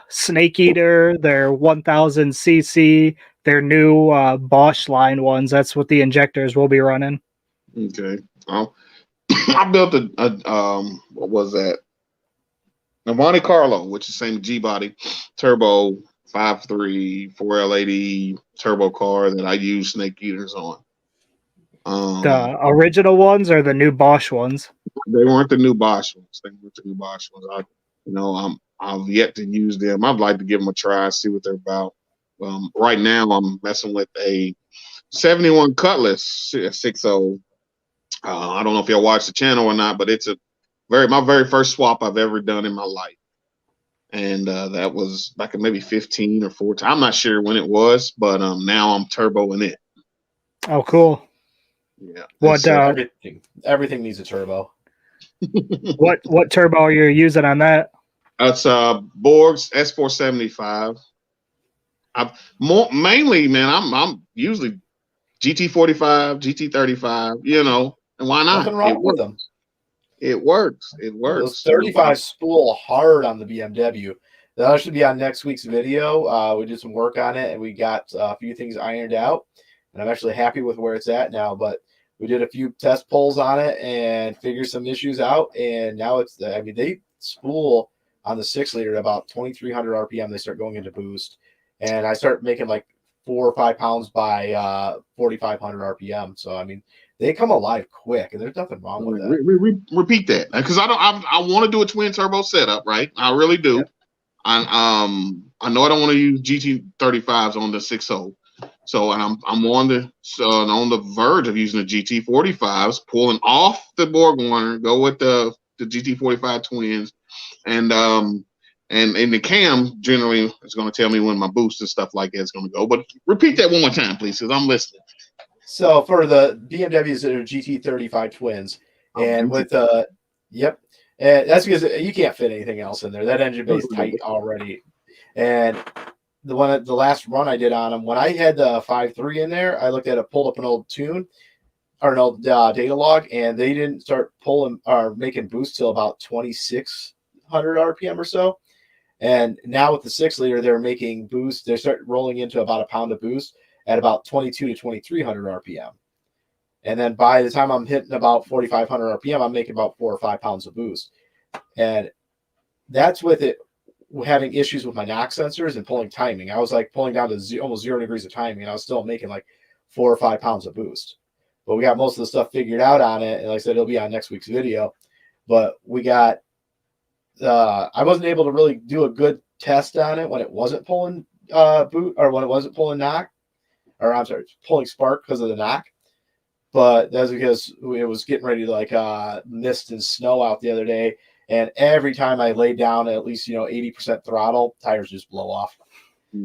Snake Eater, their 1000 cc, their new Bosch line ones. That's what the injectors will be running. Okay. I built a what was that? A Monte Carlo, which is the same G body turbo 5.3 4L80 turbo car that I use snake eaters on. The original ones or the new Bosch ones? They weren't the new Bosch ones. I've yet to use them. I'd like to give them a try, see what they're about. Right now, I'm messing with a 71 Cutlass 6.0. I don't know if y'all watch the channel or not, but it's my very first swap I've ever done in my life. And that was back in maybe 15 or 14. I'm not sure when it was, but now I'm turboing it. Oh, cool. Yeah. What everything needs a turbo. what turbo are you using on that? That's Borg's S475. Mainly, man, I'm usually GT45, GT35, and why not? Nothing wrong with them. It works. Those 35 spool hard on the BMW. That should be on next week's video. We did some work on it, and we got a few things ironed out. And I'm actually happy with where it's at now. But we did a few test pulls on it and figured some issues out. And now they spool on the 6-liter at about 2,300 RPM. They start going into boost. And I start making like 4 or 5 pounds by 4,500 RPM. So, I mean, they come alive quick, and there's nothing wrong with that. Repeat that, because I want to do a twin turbo setup, right? I really do. Yep. I know I don't want to use GT35s on the 6.0, so I'm on the verge of using the GT45s, pulling off the Borg Warner, go with the GT45 twins, and the cam generally is going to tell me when my boost and stuff like that is going to go. But repeat that one more time, please, because I'm listening. So for the BMWs that are GT35 twins, and and that's because you can't fit anything else in there. That engine bay is tight already. And the last run I did on them, when I had the 5.3 in there, I pulled up an old tune or an old data log, and they didn't start pulling or making boost till about 2,600 RPM or so. And now with the 6-liter, they're making boost. They start rolling into about a pound of boost at about 22 to 2,300 RPM. And then by the time I'm hitting about 4,500 RPM, I'm making about 4 or 5 pounds of boost. And that's with it having issues with my knock sensors and pulling timing. I was like pulling down to almost 0 degrees of timing, and I was still making like 4 or 5 pounds of boost. But we got most of the stuff figured out on it. And like I said, it'll be on next week's video. But we got, I wasn't able to really do a good test on it when it wasn't pulling boot, or when it wasn't pulling knock. Or I'm sorry, pulling spark because of the knock. But that's because it was getting ready to like mist and snow out the other day. And every time I laid down at least, 80% throttle, tires just blow off.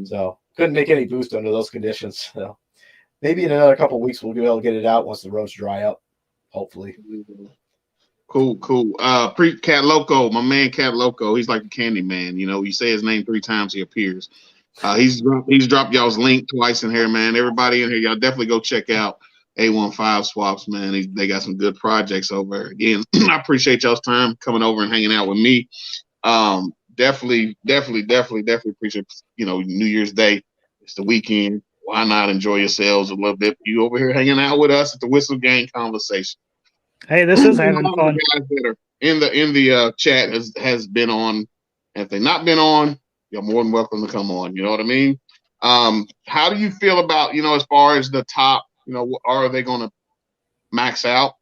So couldn't make any boost under those conditions. So maybe in another couple of weeks, we'll be able to get it out once the roads dry up, hopefully. Cool. Cat Loco, my man Cat Loco, he's like the candy man. You say his name 3 times, he appears. He's dropped y'all's link twice in here, man. Everybody in here, y'all definitely go check out A15 Swaps, man. They got some good projects over there. Again, I appreciate y'all's time coming over and hanging out with me. Definitely appreciate, New Year's Day. It's the weekend. Why not enjoy yourselves a little bit? You over here hanging out with us at the Whistle Gang Conversation. Hey, this is having fun. The guys that are in the chat has been on. If they've not been on, you're more than welcome to come on. You know what I mean? How do you feel about, as far as the top, are they going to max out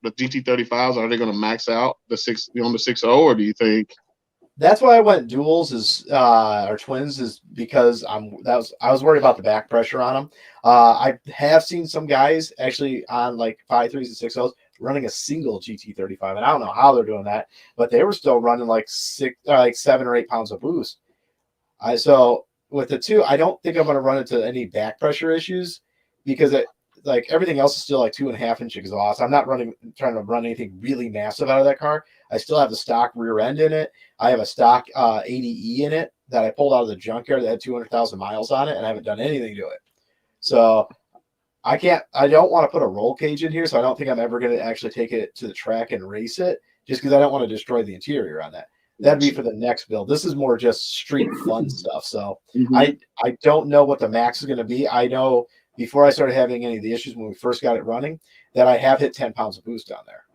the GT35s? Are they going to max out the 6.0, or do you think? That's why I went duals or twins, is because I was worried about the back pressure on them. I have seen some guys actually on like 5.3s and 6.0s running a single GT35, and I don't know how they're doing that, but they were still running like 7 or 8 pounds of boost. So with the 2, I don't think I'm going to run into any back pressure issues, because everything else is still like 2.5-inch exhaust. I'm not trying to run anything really massive out of that car. I still have the stock rear end in it. I have a stock 80E in it that I pulled out of the junkyard that had 200,000 miles on it, and I haven't done anything to it. So I don't want to put a roll cage in here, so I don't think I'm ever going to actually take it to the track and race it, just because I don't want to destroy the interior on that. That'd be for the next build. This is more just street fun stuff. So I don't know what the max is going to be. I know before I started having any of the issues when we first got it running that I have hit 10 pounds of boost down there.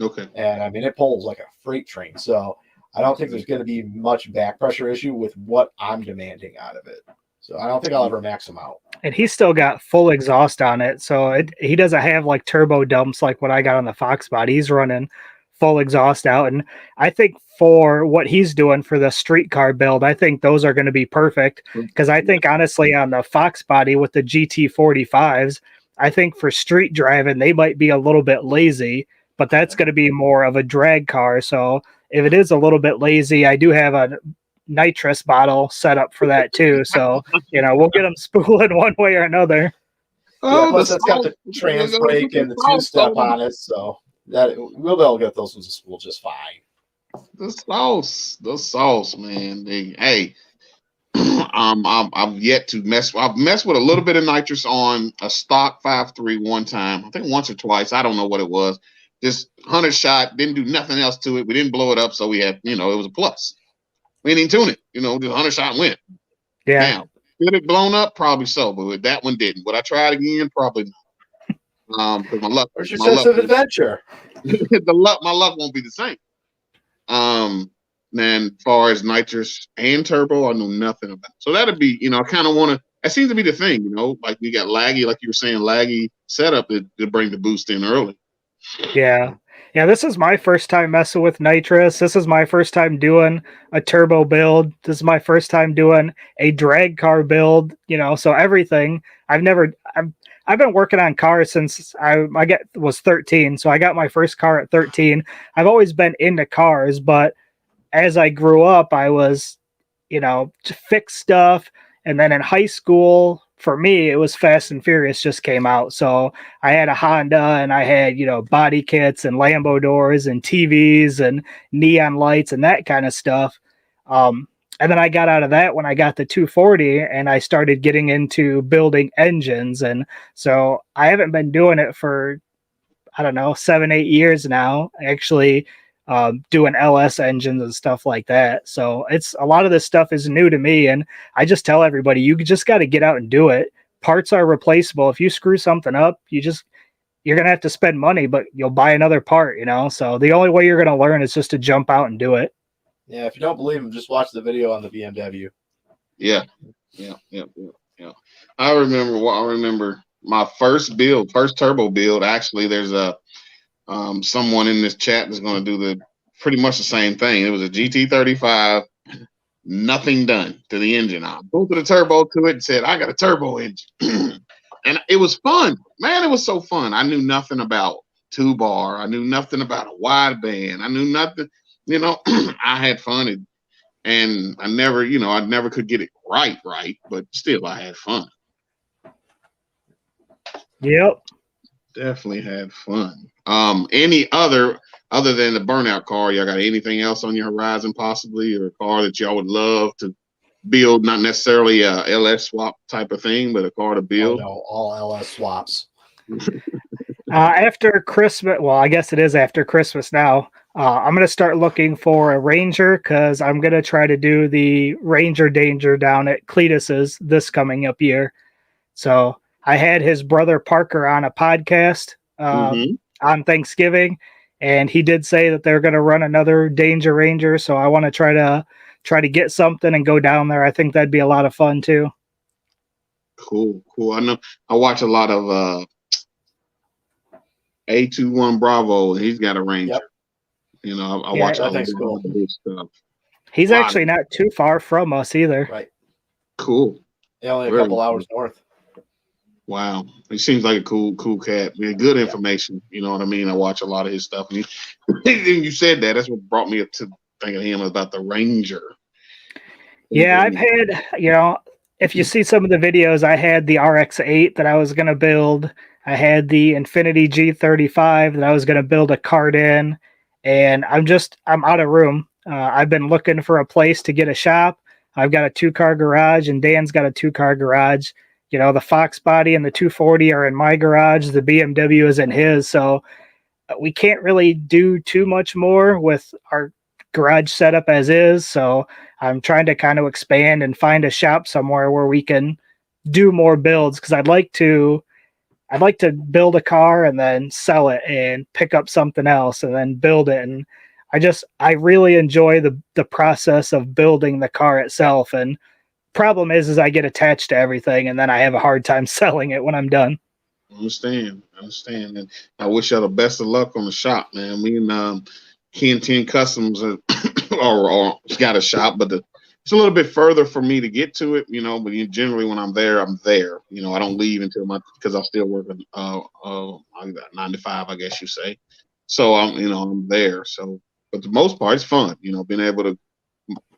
Okay. And I mean, it pulls like a freight train. So I don't think there's going to be much back pressure issue with what I'm demanding out of it. So I don't think I'll ever max them out. And he's still got full exhaust on it, so he doesn't have like turbo dumps like what I got on the Fox body. He's running full exhaust out, and I think for what he's doing for the street car build, I think those are going to be perfect, because I think honestly on the Fox body with the GT45s, I think for street driving they might be a little bit lazy, but that's going to be more of a drag car. So if it is a little bit lazy, I do have a nitrous bottle set up for that too. So, we'll get them spooling one way or another. Yeah, plus it's got the trans brake and the two-step on it, so that we'll be able to get those ones to spool just fine. The sauce, man. Hey, I've yet to mess. I've messed with a little bit of nitrous on a stock 5.3 one time. I think once or twice. I don't know what it was. Just 100 shot. Didn't do nothing else to it. We didn't blow it up, so we had, it was a plus. We didn't tune it. Just 100 shot and went. Yeah. Now, did it blown up? Probably so, but that one didn't. Would I try it again? Probably not. Because my luck. Where's your sense of adventure? My luck won't be the same. Man, as far as nitrous and turbo, I know nothing about. So that'd be, I kind of want to. That seems to be the thing, like we got laggy, like you were saying, laggy setup to bring the boost in early. Yeah. Yeah, this is my first time messing with nitrous. This is my first time doing a turbo build. This is my first time doing a drag car build, so everything. I've been working on cars since I was 13. So I got my first car at 13. I've always been into cars, but as I grew up, I was, to fix stuff. And then in high school, for me, it was Fast and Furious just came out. So I had a Honda and I had, body kits and Lambo doors and TVs and neon lights and that kind of stuff. And then I got out of that when I got the 240 and I started getting into building engines. And so I haven't been doing it for, I don't know, 7-8 years now, actually doing LS engines and stuff like that. So it's a lot of this stuff is new to me. And I just tell everybody, you just got to get out and do it. Parts are replaceable. If you screw something up, you're going to have to spend money, but you'll buy another part, So the only way you're going to learn is just to jump out and do it. Yeah. If you don't believe him, just watch the video on the BMW. Yeah. I remember my first turbo build. Actually, there's someone in this chat is going to do pretty much the same thing. It was a GT35, nothing done to the engine. I bolted a turbo to it and said, I got a turbo engine. And it was fun. Man, it was so fun. I knew nothing about 2-bar. I knew nothing about a wideband. I knew nothing. I had fun. And I never could get it right, but still I had fun. Yep. Definitely had fun. Any other than the burnout car, y'all got anything else on your horizon possibly, or a car that y'all would love to build? Not necessarily a Lsx swap type of thing, but a car to build. Oh, no, all Lsx swaps. After Christmas, well, I guess it is after Christmas now. I'm going to start looking for a Ranger because I'm going to try to do the Ranger Danger down at Cletus's this coming up year. So I had his brother Parker on a podcast on Thanksgiving, and he did say that they're going to run another Danger Ranger. So I want to try to get something and go down there. I think that'd be a lot of fun too. Cool. I know I watch a lot of A21 Bravo, and he's got a Ranger. Yep. I watch all his stuff. He's actually not too far from us either. Right. Cool. Yeah, only a couple hours north. Wow. He seems like a cool cat. Good information. You know what I mean? I watch a lot of his stuff. And you said that. That's what brought me up to thinking of him about the Ranger. Yeah, I've had, if you see some of the videos, I had the RX-8 that I was going to build. I had the Infiniti G35 that I was going to build a kart in. And I'm out of room. I've been looking for a place to get a shop. I've got a 2-car garage, and Dan's got a 2-car garage. The Fox body and the 240 are in my garage. The BMW is in his. So we can't really do too much more with our garage setup as is. So I'm trying to kind of expand and find a shop somewhere where we can do more builds, because I'd like to build a car and then sell it and pick up something else and then build it. And I really enjoy the process of building the car itself. And problem is I get attached to everything, and then I have a hard time selling it when I'm done. Understand, and I wish y'all the best of luck on the shop, man. Me and Ken 10 Customs or got a shop, but it's a little bit further for me to get to it, you know. But generally, when I'm there, I'm there. You know, I don't leave until because I'm still working I got 9 to 5, I guess you say. So I'm there. So, but the most part, it's fun. You know, being able to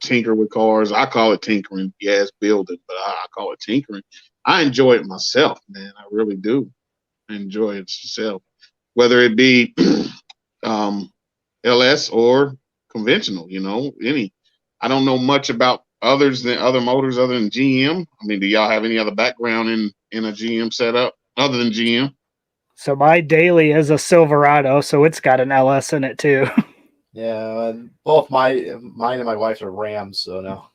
tinker with cars. I call it tinkering. Yes, building, but I call it tinkering. I enjoy it myself, man. I really do. I enjoy it myself, whether it be um, LS or conventional. You know, any. I don't know much about others than other motors other than GM. I mean, do y'all have any other background in a GM setup other than GM? So my daily is a Silverado, so it's got an LS in it too. Yeah, and both mine and my wife's are Rams, so no.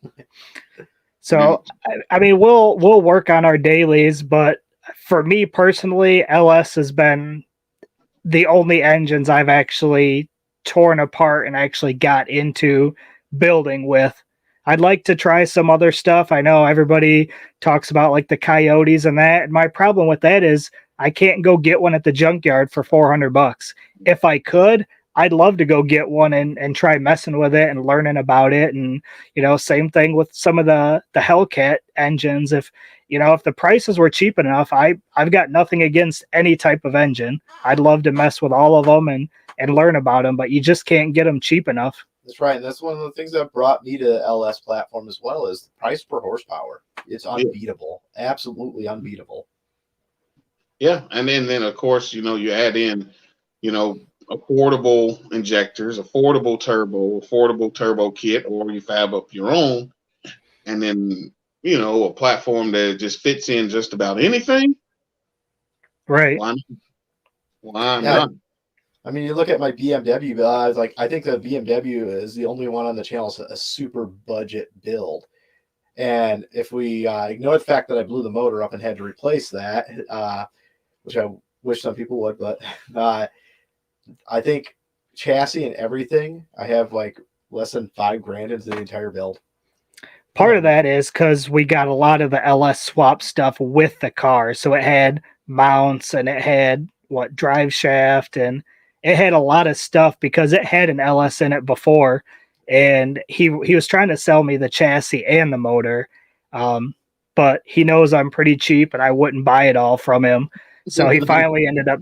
So I mean, we'll work on our dailies, but for me personally, LS has been the only engines I've actually torn apart and actually got into building with. I'd like to try some other stuff. I know everybody talks about like the Coyotes and that. And my problem with that is I can't go get one at the junkyard for $400. If I could, I'd love to go get one and try messing with it and learning about it. And, same thing with some of the Hellcat engines. If the prices were cheap enough, I've got nothing against any type of engine. I'd love to mess with all of them and learn about them, but you just can't get them cheap enough. That's right. And that's one of the things that brought me to LS platform as well is the price per horsepower. It's unbeatable. Yeah. Absolutely unbeatable. Yeah. And then of course, you add in, affordable injectors, affordable turbo kit, or you fab up your own. And then, a platform that just fits in just about anything. Right. Why not? I mean, you look at my BMW, I think the BMW is the only one on the channel is a super budget build. And if we ignore the fact that I blew the motor up and had to replace that, which I wish some people would, but I think chassis and everything, I have like less than $5,000 into the entire build. Part of that is because we got a lot of the Lsx swap stuff with the car. So it had mounts and it had drive shaft, and it had a lot of stuff because it had an LS in it before. And he was trying to sell me the chassis and the motor. But he knows I'm pretty cheap and I wouldn't buy it all from him. So he finally ended up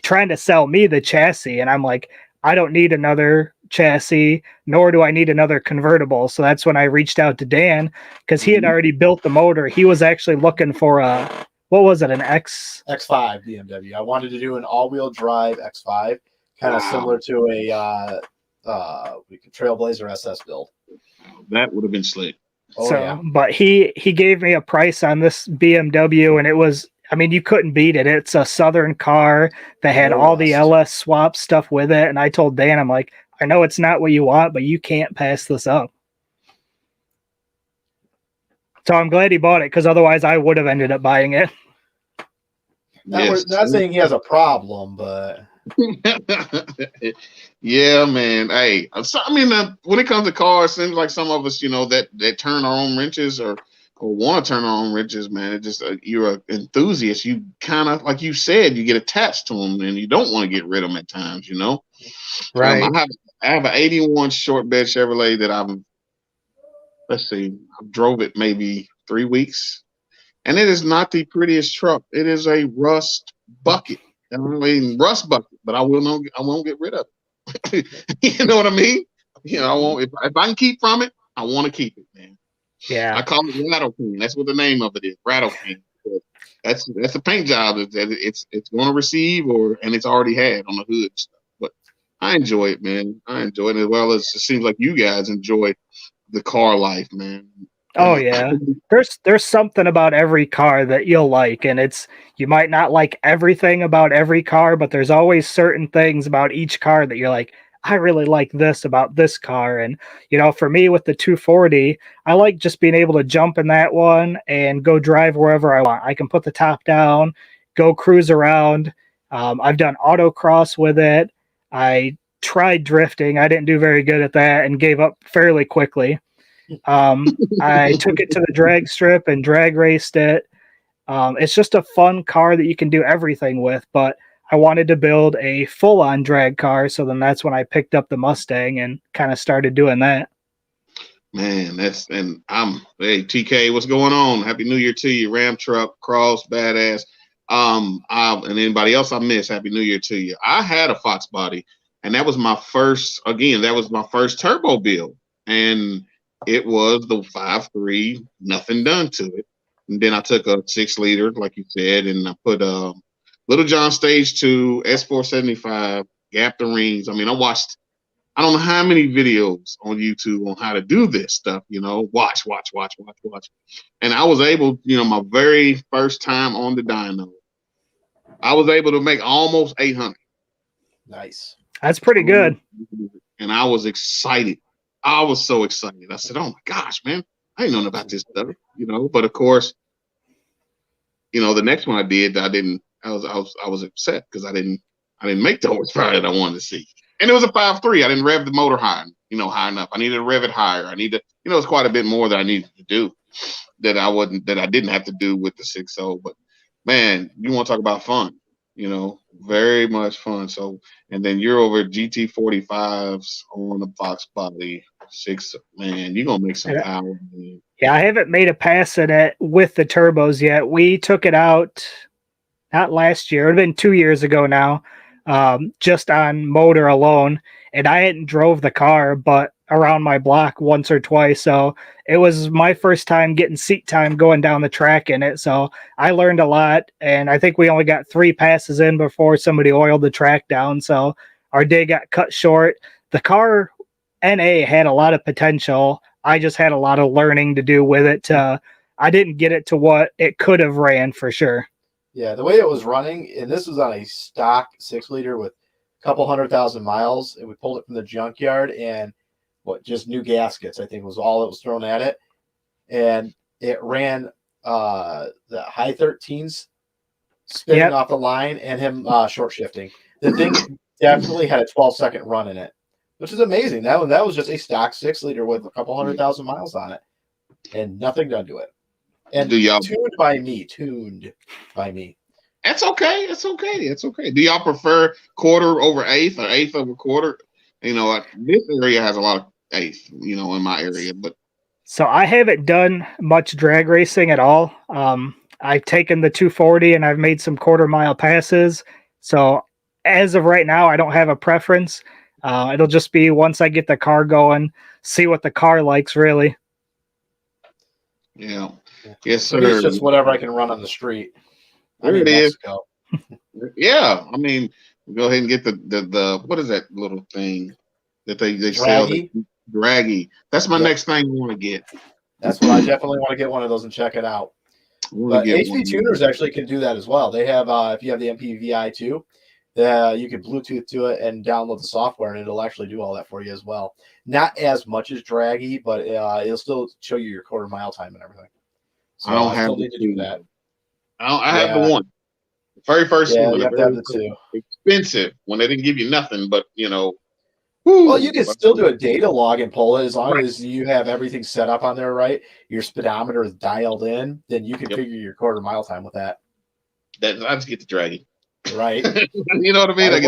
trying to sell me the chassis. And I'm like, I don't need another chassis, nor do I need another convertible. So that's when I reached out to Dan because he had already built the motor. He was actually looking for an X5 BMW. I wanted to do an all-wheel drive X5, kind of similar to a Trailblazer SS build. That would have been slick. But he gave me a price on this BMW, and it was, I mean, you couldn't beat it. It's a Southern car that had all the Lsx swap stuff with it. And I told Dan, I'm like, I know it's not what you want, but you can't pass this up. So I'm glad he bought it because otherwise I would have ended up buying it. Not saying he has a problem, but yeah, man. Hey, so, I mean, when it comes to cars, it seems like some of us, that turn our own wrenches or want to turn our own wrenches, man. It just you're an enthusiast. You kind of, like you said, you get attached to them, and you don't want to get rid of them at times, Right. I have an '81 short bed Chevrolet that I drove it maybe 3 weeks. And it is not the prettiest truck. It is a rust bucket. I mean, rust bucket, but I won't get rid of it. You know what I mean? I won't. If I can keep from it, I want to keep it, man. Yeah. I call it Rattle King. That's what the name of it is, Rattle King. That's the paint job that it's going to receive, and it's already had on the hood stuff. But I enjoy it, man. I enjoy it as well as it seems like you guys enjoy the car life, man. Oh yeah. There's something about every car that you'll like, and you might not like everything about every car, but there's always certain things about each car that you're like, I really like this about this car. And for me with the 240, I like just being able to jump in that one and go drive wherever I want. I can put the top down, go cruise around. I've done autocross with it. I tried drifting. I didn't do very good at that and gave up fairly quickly. I took it to the drag strip and drag raced it. It's just a fun car that you can do everything with, but I wanted to build a full-on drag car, so then that's when I picked up the Mustang and kind of started doing that. Man, hey TK, what's going on? Happy New Year to you, Ram Truck, Cross, Badass. And anybody else I miss, Happy New Year to you. I had a Fox body, and that was my first turbo build. And it was the 5.3, nothing done to it. And then I took a 6-liter, like you said, and I put Little John Stage 2, S475, gap the rings. I mean, I don't know how many videos on YouTube on how to do this stuff, watch. And I was able, my very first time on the dyno, I was able to make almost 800. Nice. That's pretty good. And I was excited. I was so excited. I said, oh my gosh, man, I didn't know about this stuff, but of course, the next one I did, I was upset because I didn't make the horsepower that I wanted to see. And it was a 5.3. I didn't rev the motor high enough. I needed to rev it higher. I need to, it's quite a bit more that I needed to do that I didn't have to do with the 6.0. But man, you want to talk about fun, very much fun. So, and then you're over GT45s on the Fox body 6. Man, you're gonna make some power. Man. Yeah, I haven't made a pass at it with the turbos yet. We took it out not last year. It would have been 2 years ago now. Just on motor alone, and I hadn't drove the car but around my block once or twice, so it was my first time getting seat time going down the track in it, so I learned a lot. And I think we only got 3 passes in before somebody oiled the track down, so our day got cut short. The car NA had a lot of potential. I just had a lot of learning to do with it. I didn't get it to what it could have ran for sure. Yeah, the way it was running, and this was on a stock 6-liter with a couple 100,000 miles, and we pulled it from the junkyard, and just new gaskets, I think, was all that was thrown at it. And it ran the high 13s spinning off the line and him short shifting. The thing definitely had a 12-second run in it, which is amazing. That was just a stock 6-liter with a couple 100,000 miles on it and nothing done to it. And tuned by me. That's okay. It's okay. Do y'all prefer quarter over eighth or eighth over quarter? This area has a lot of eighth, in my area. But so I haven't done much drag racing at all. I've taken the 240 and I've made some quarter-mile passes. So as of right now, I don't have a preference. It'll just be once I get the car going, see what the car likes, really. Yeah. Yes, sir. It's just whatever I can run on the street. There it is. Yeah, I mean, go ahead and get the what is that little thing that they sell? Draggy. That's my next thing I want to get. That's what I definitely want to get one of those and check it out. But HP tuners actually can do that as well. They have if you have the MPVI too, you can Bluetooth to it and download the software, and it'll actually do all that for you as well. Not as much as Draggy, but it'll still show you your quarter-mile time and everything. So I don't still need to do that. I have the one. The very first one. You have to have the 2. Expensive when they didn't give you nothing, but Well, you can still do a data log and pull it as long as you have everything set up on there, right? Your speedometer is dialed in, then you can figure your quarter-mile time with that. I just get the Draggy. Right. You know what I mean?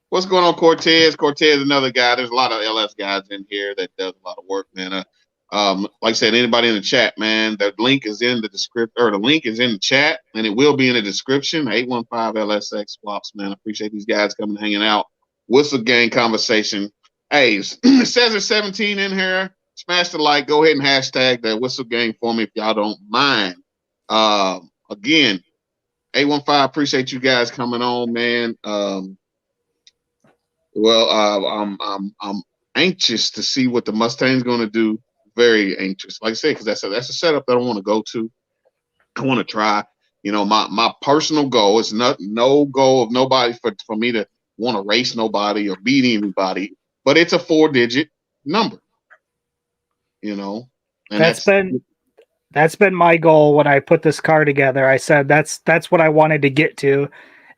What's going on, Cortez? Cortez, another guy. There's a lot of LS guys in here that does a lot of work, man. Like I said, anybody in the chat, man, the link is in the description, or the link is in the chat, and it will be in the description. 815 Lsx Swaps, man. I appreciate these guys coming and hanging out. Whistle gang conversation. Hey, it says there's 17 in here. Smash the like. Go ahead and hashtag the whistle gang for me if y'all don't mind. Again, 815. Appreciate you guys coming on, man. I'm anxious to see what the Mustang's going to do. Very anxious, like I said, because that's a setup that I want to go to. I want to try. My personal goal is no goal of nobody for me to want to race nobody or beat anybody, but it's a 4-digit number. And that's been my goal when I put this car together. I said that's what I wanted to get to.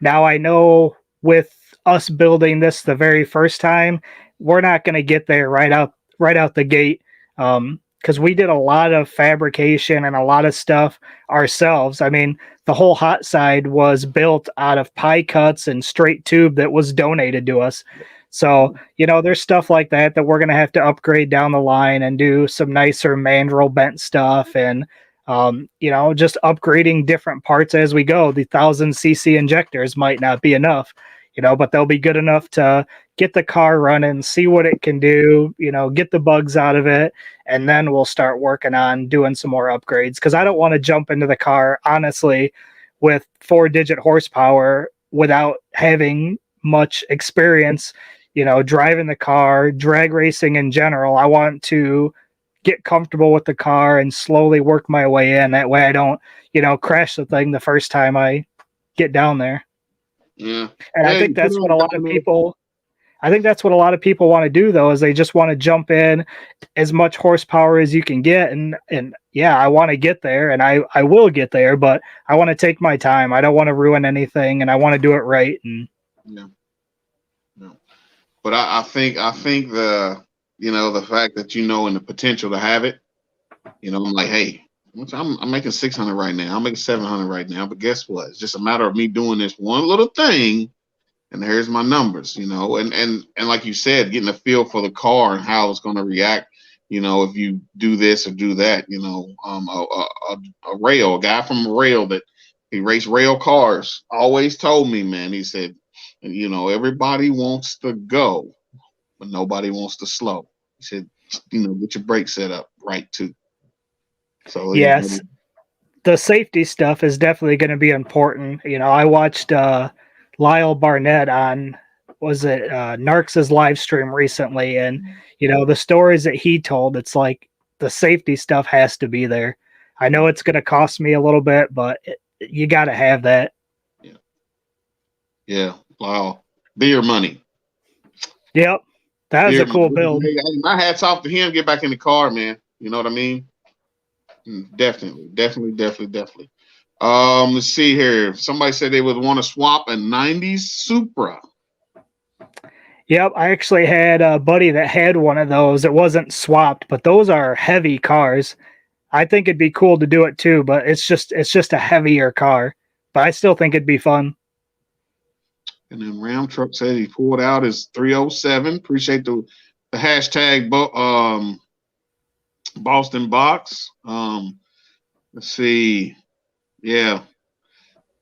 Now I know with us building this the very first time, we're not going to get there right out the gate. Because we did a lot of fabrication and a lot of stuff ourselves. I mean, the whole hot side was built out of pie cuts and straight tube that was donated to us. So, there's stuff like that we're going to have to upgrade down the line and do some nicer mandrel bent stuff and, just upgrading different parts as we go. The 1000cc injectors might not be enough, but they'll be good enough to get the car running, see what it can do, get the bugs out of it. And then we'll start working on doing some more upgrades. Cause I don't want to jump into the car, honestly, with 4-digit horsepower without having much experience, driving the car, drag racing in general. I want to get comfortable with the car and slowly work my way in. That way I don't, crash the thing the first time I get down there. Yeah. And I think that's what a lot of people want to do, though, is they just want to jump in as much horsepower as you can get. And yeah, I want to get there, and I will get there, but I want to take my time. I don't want to ruin anything, and I want to do it right. And yeah. No. But I think the the fact that and the potential to have it, I'm like, hey, I'm making 600 right now. I'm making 700 right now. But guess what? It's just a matter of me doing this one little thing, and here's my numbers. And like you said, getting a feel for the car and how it's going to react. If you do this or do that. A guy from a rail that he raced rail cars always told me, man. He said, everybody wants to go, but nobody wants to slow. He said, get your brakes set up right too. So yes, the safety stuff is definitely going to be important. I watched Lyle Barnett on, was it Narc's live stream recently, and the stories that he told, it's like the safety stuff has to be there. I know it's going to cost me a little bit, but you got to have that. Yeah. Wow. Beer money. Yep. That was a cool build. My hat's off to him. Get back in the car, man. You know what I mean? Definitely. Let's see here. Somebody said they would want to swap a 90s Supra. Yep, I actually had a buddy that had one of those. It wasn't swapped, but those are heavy cars. I think it'd be cool to do it too, but it's just a heavier car. But I still think it'd be fun. And then Ram Truck said he pulled out his 307. Appreciate the hashtag Boston Box. Let's see. Yeah.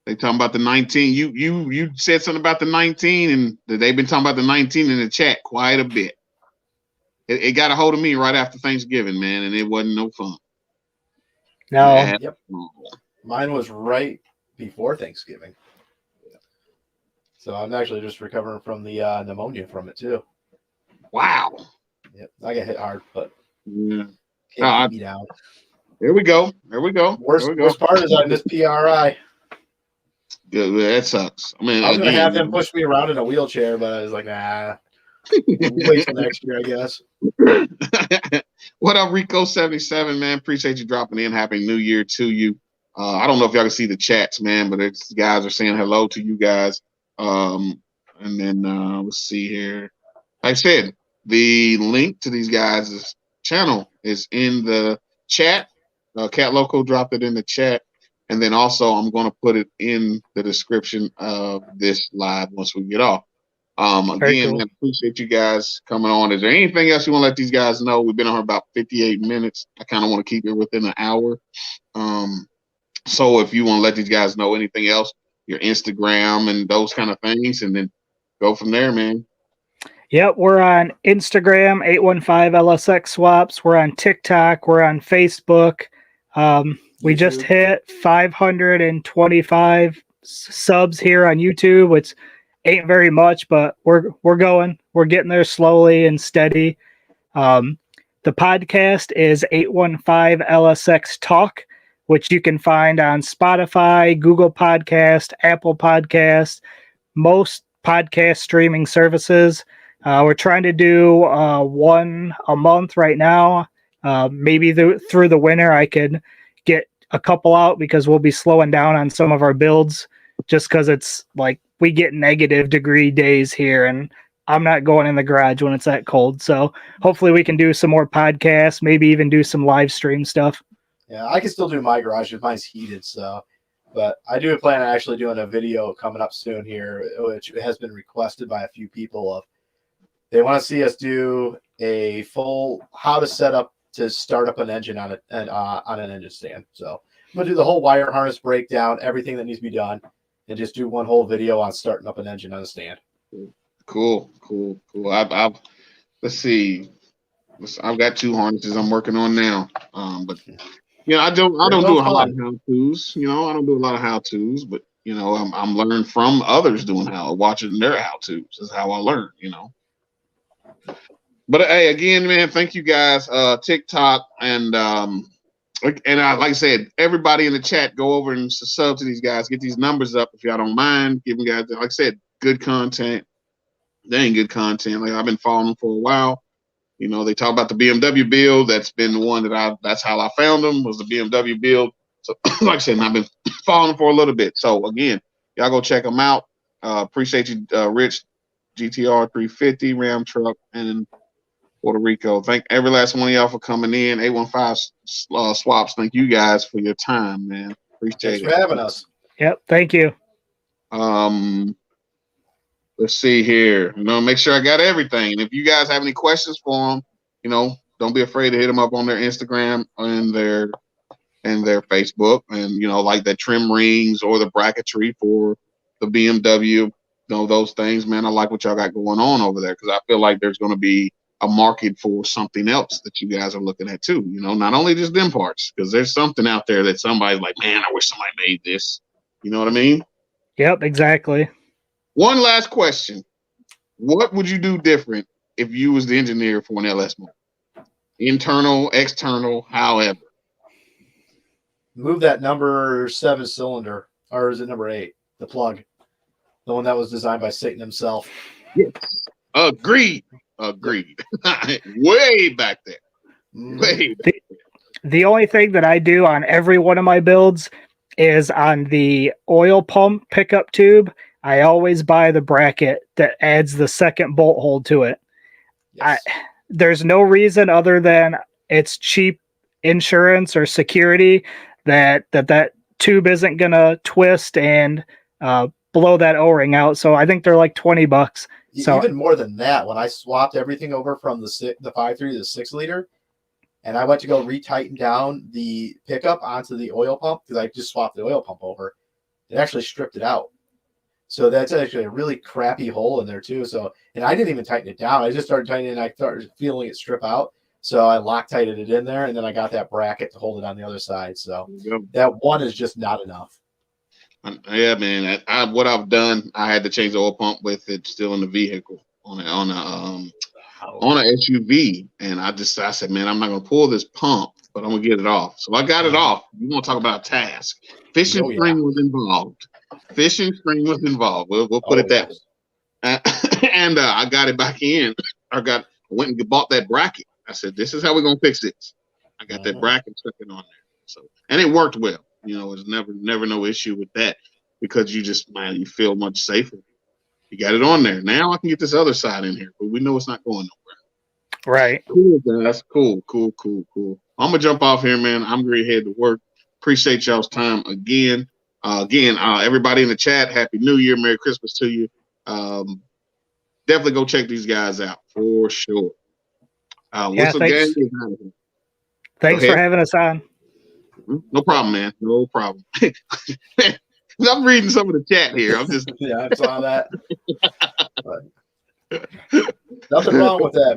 They talking about the 19. You said something about the 19, and they've been talking about the 19 in the chat quite a bit. It got a hold of me right after Thanksgiving, man, and it wasn't no fun. No. Yep. Mine was right before Thanksgiving. So I'm actually just recovering from the pneumonia from it too. Wow. Yep. I got hit hard, but can't keep me down. There we go. Worst part is I missed PRI. Good. That sucks. I mean, I was going to have him push me around in a wheelchair, but I was like, nah. Wait till next year, I guess. What up, Rico77, man? Appreciate you dropping in. Happy New Year to you. I don't know if y'all can see the chats, man, but it's guys are saying hello to you guys. And then let's see here. Like I said, the link to these guys' channel is in the chat. Cat Loco dropped it in the chat. And then also I'm going to put it in the description of this live once we get off. Again, cool. Man, appreciate you guys coming on. Is there anything else you want to let these guys know? We've been on here about 58 minutes. I kind of want to keep it within an hour. So if you want to let these guys know anything else, your Instagram and those kind of things, and then go from there, man. Yep, we're on Instagram, 815 Lsx Swaps. We're on TikTok. We're on Facebook. We just hit 525 subs here on YouTube, which ain't very much, but we're going. We're getting there slowly and steady. The podcast is 815 Lsx Talk, which you can find on Spotify, Google Podcast, Apple Podcast, most podcast streaming services. We're trying to do one a month right now. Maybe through the winter I could get a couple out because we'll be slowing down on some of our builds just because it's like we get negative degree days here, and I'm not going in the garage when it's that cold. So hopefully we can do some more podcasts, maybe even do some live stream stuff. Yeah, I can still do my garage if mine's heated. So, but I do plan on actually doing a video coming up soon here, which has been requested by a few people. Of they want to see us do a full how to set up to start up an engine on an engine stand. So I'm gonna do the whole wire harness breakdown, everything that needs to be done, and just do one whole video on starting up an engine on a stand. Cool. Let's see. I've got 2 harnesses I'm working on now. But I don't do a lot of how-tos. I don't do a lot of how-tos, but I'm learning from others doing watching their how-tos is how I learn. But hey, again, man, thank you guys. TikTok and like I said, everybody in the chat, go over and sub to these guys. Get these numbers up if y'all don't mind. Give them guys, like I said, good content. They ain't good content. Like I've been following them for a while. They talk about the BMW build. That's been the one that's how I found them, was the BMW build. So like I said, I've been following them for a little bit. So again, y'all go check them out. Appreciate you, Rich, GTR 350 Ram truck, and Puerto Rico. Thank every last one of y'all for coming in. 815 Swaps. Thank you guys for your time, man. Appreciate it. Thanks for having us. Yep. Thank you. Let's see here. Make sure I got everything. And if you guys have any questions for them, don't be afraid to hit them up on their Instagram and their Facebook. And like that trim rings or the bracketry for the BMW. Those things, man. I like what y'all got going on over there, because I feel like there's going to be a market for something else that you guys are looking at too. Not only just them parts, because there's something out there that somebody's like, man, I wish somebody made this. You know what I mean? Yep, exactly. One last question. What would you do different if you was the engineer for an LS motor? Internal, external, however. Move that number 7 cylinder, or is it number 8? The plug. The one that was designed by Satan himself. Yes. Agreed. Way back there. Way back there. The only thing that I do on every one of my builds is on the oil pump pickup tube. I always buy the bracket that adds the second bolt hole to it. Yes. There's no reason other than it's cheap insurance or security that tube isn't gonna twist and blow that O-ring out. So I think they're like $20. So even more than that, when I swapped everything over from the 5.3 to the 6 liter, and I went to go retighten down the pickup onto the oil pump, because I just swapped the oil pump over, it actually stripped it out. So that's actually a really crappy hole in there too. So, and I didn't even tighten it down. I just started tightening it, and I started feeling it strip out. So I Loctited it in there, and then I got that bracket to hold it on the other side. So that one is just not enough. Yeah, man. What I've done, I had to change the oil pump with it still in the vehicle on a SUV, and I said, man, I'm not gonna pull this pump, but I'm gonna get it off. So I got it off. You want to talk about a task? Fishing string was involved. We'll put it that way. And I got it back in. I went and bought that bracket. I said, this is how we're gonna fix this. I got that bracket stuck on there. So, and it worked well. There's never no issue with that, because you feel much safer. You got it on there. Now I can get this other side in here, but we know it's not going nowhere. Right. Cool, guys. Cool. I'm gonna jump off here, man. I'm going to head to work. Appreciate y'all's time again. Everybody in the chat, Happy New Year, Merry Christmas to you. Definitely go check these guys out for sure. Thanks. Thanks for having us on. No problem, man. No problem. I'm reading some of the chat here. I'm just I saw that. Nothing wrong with that, man.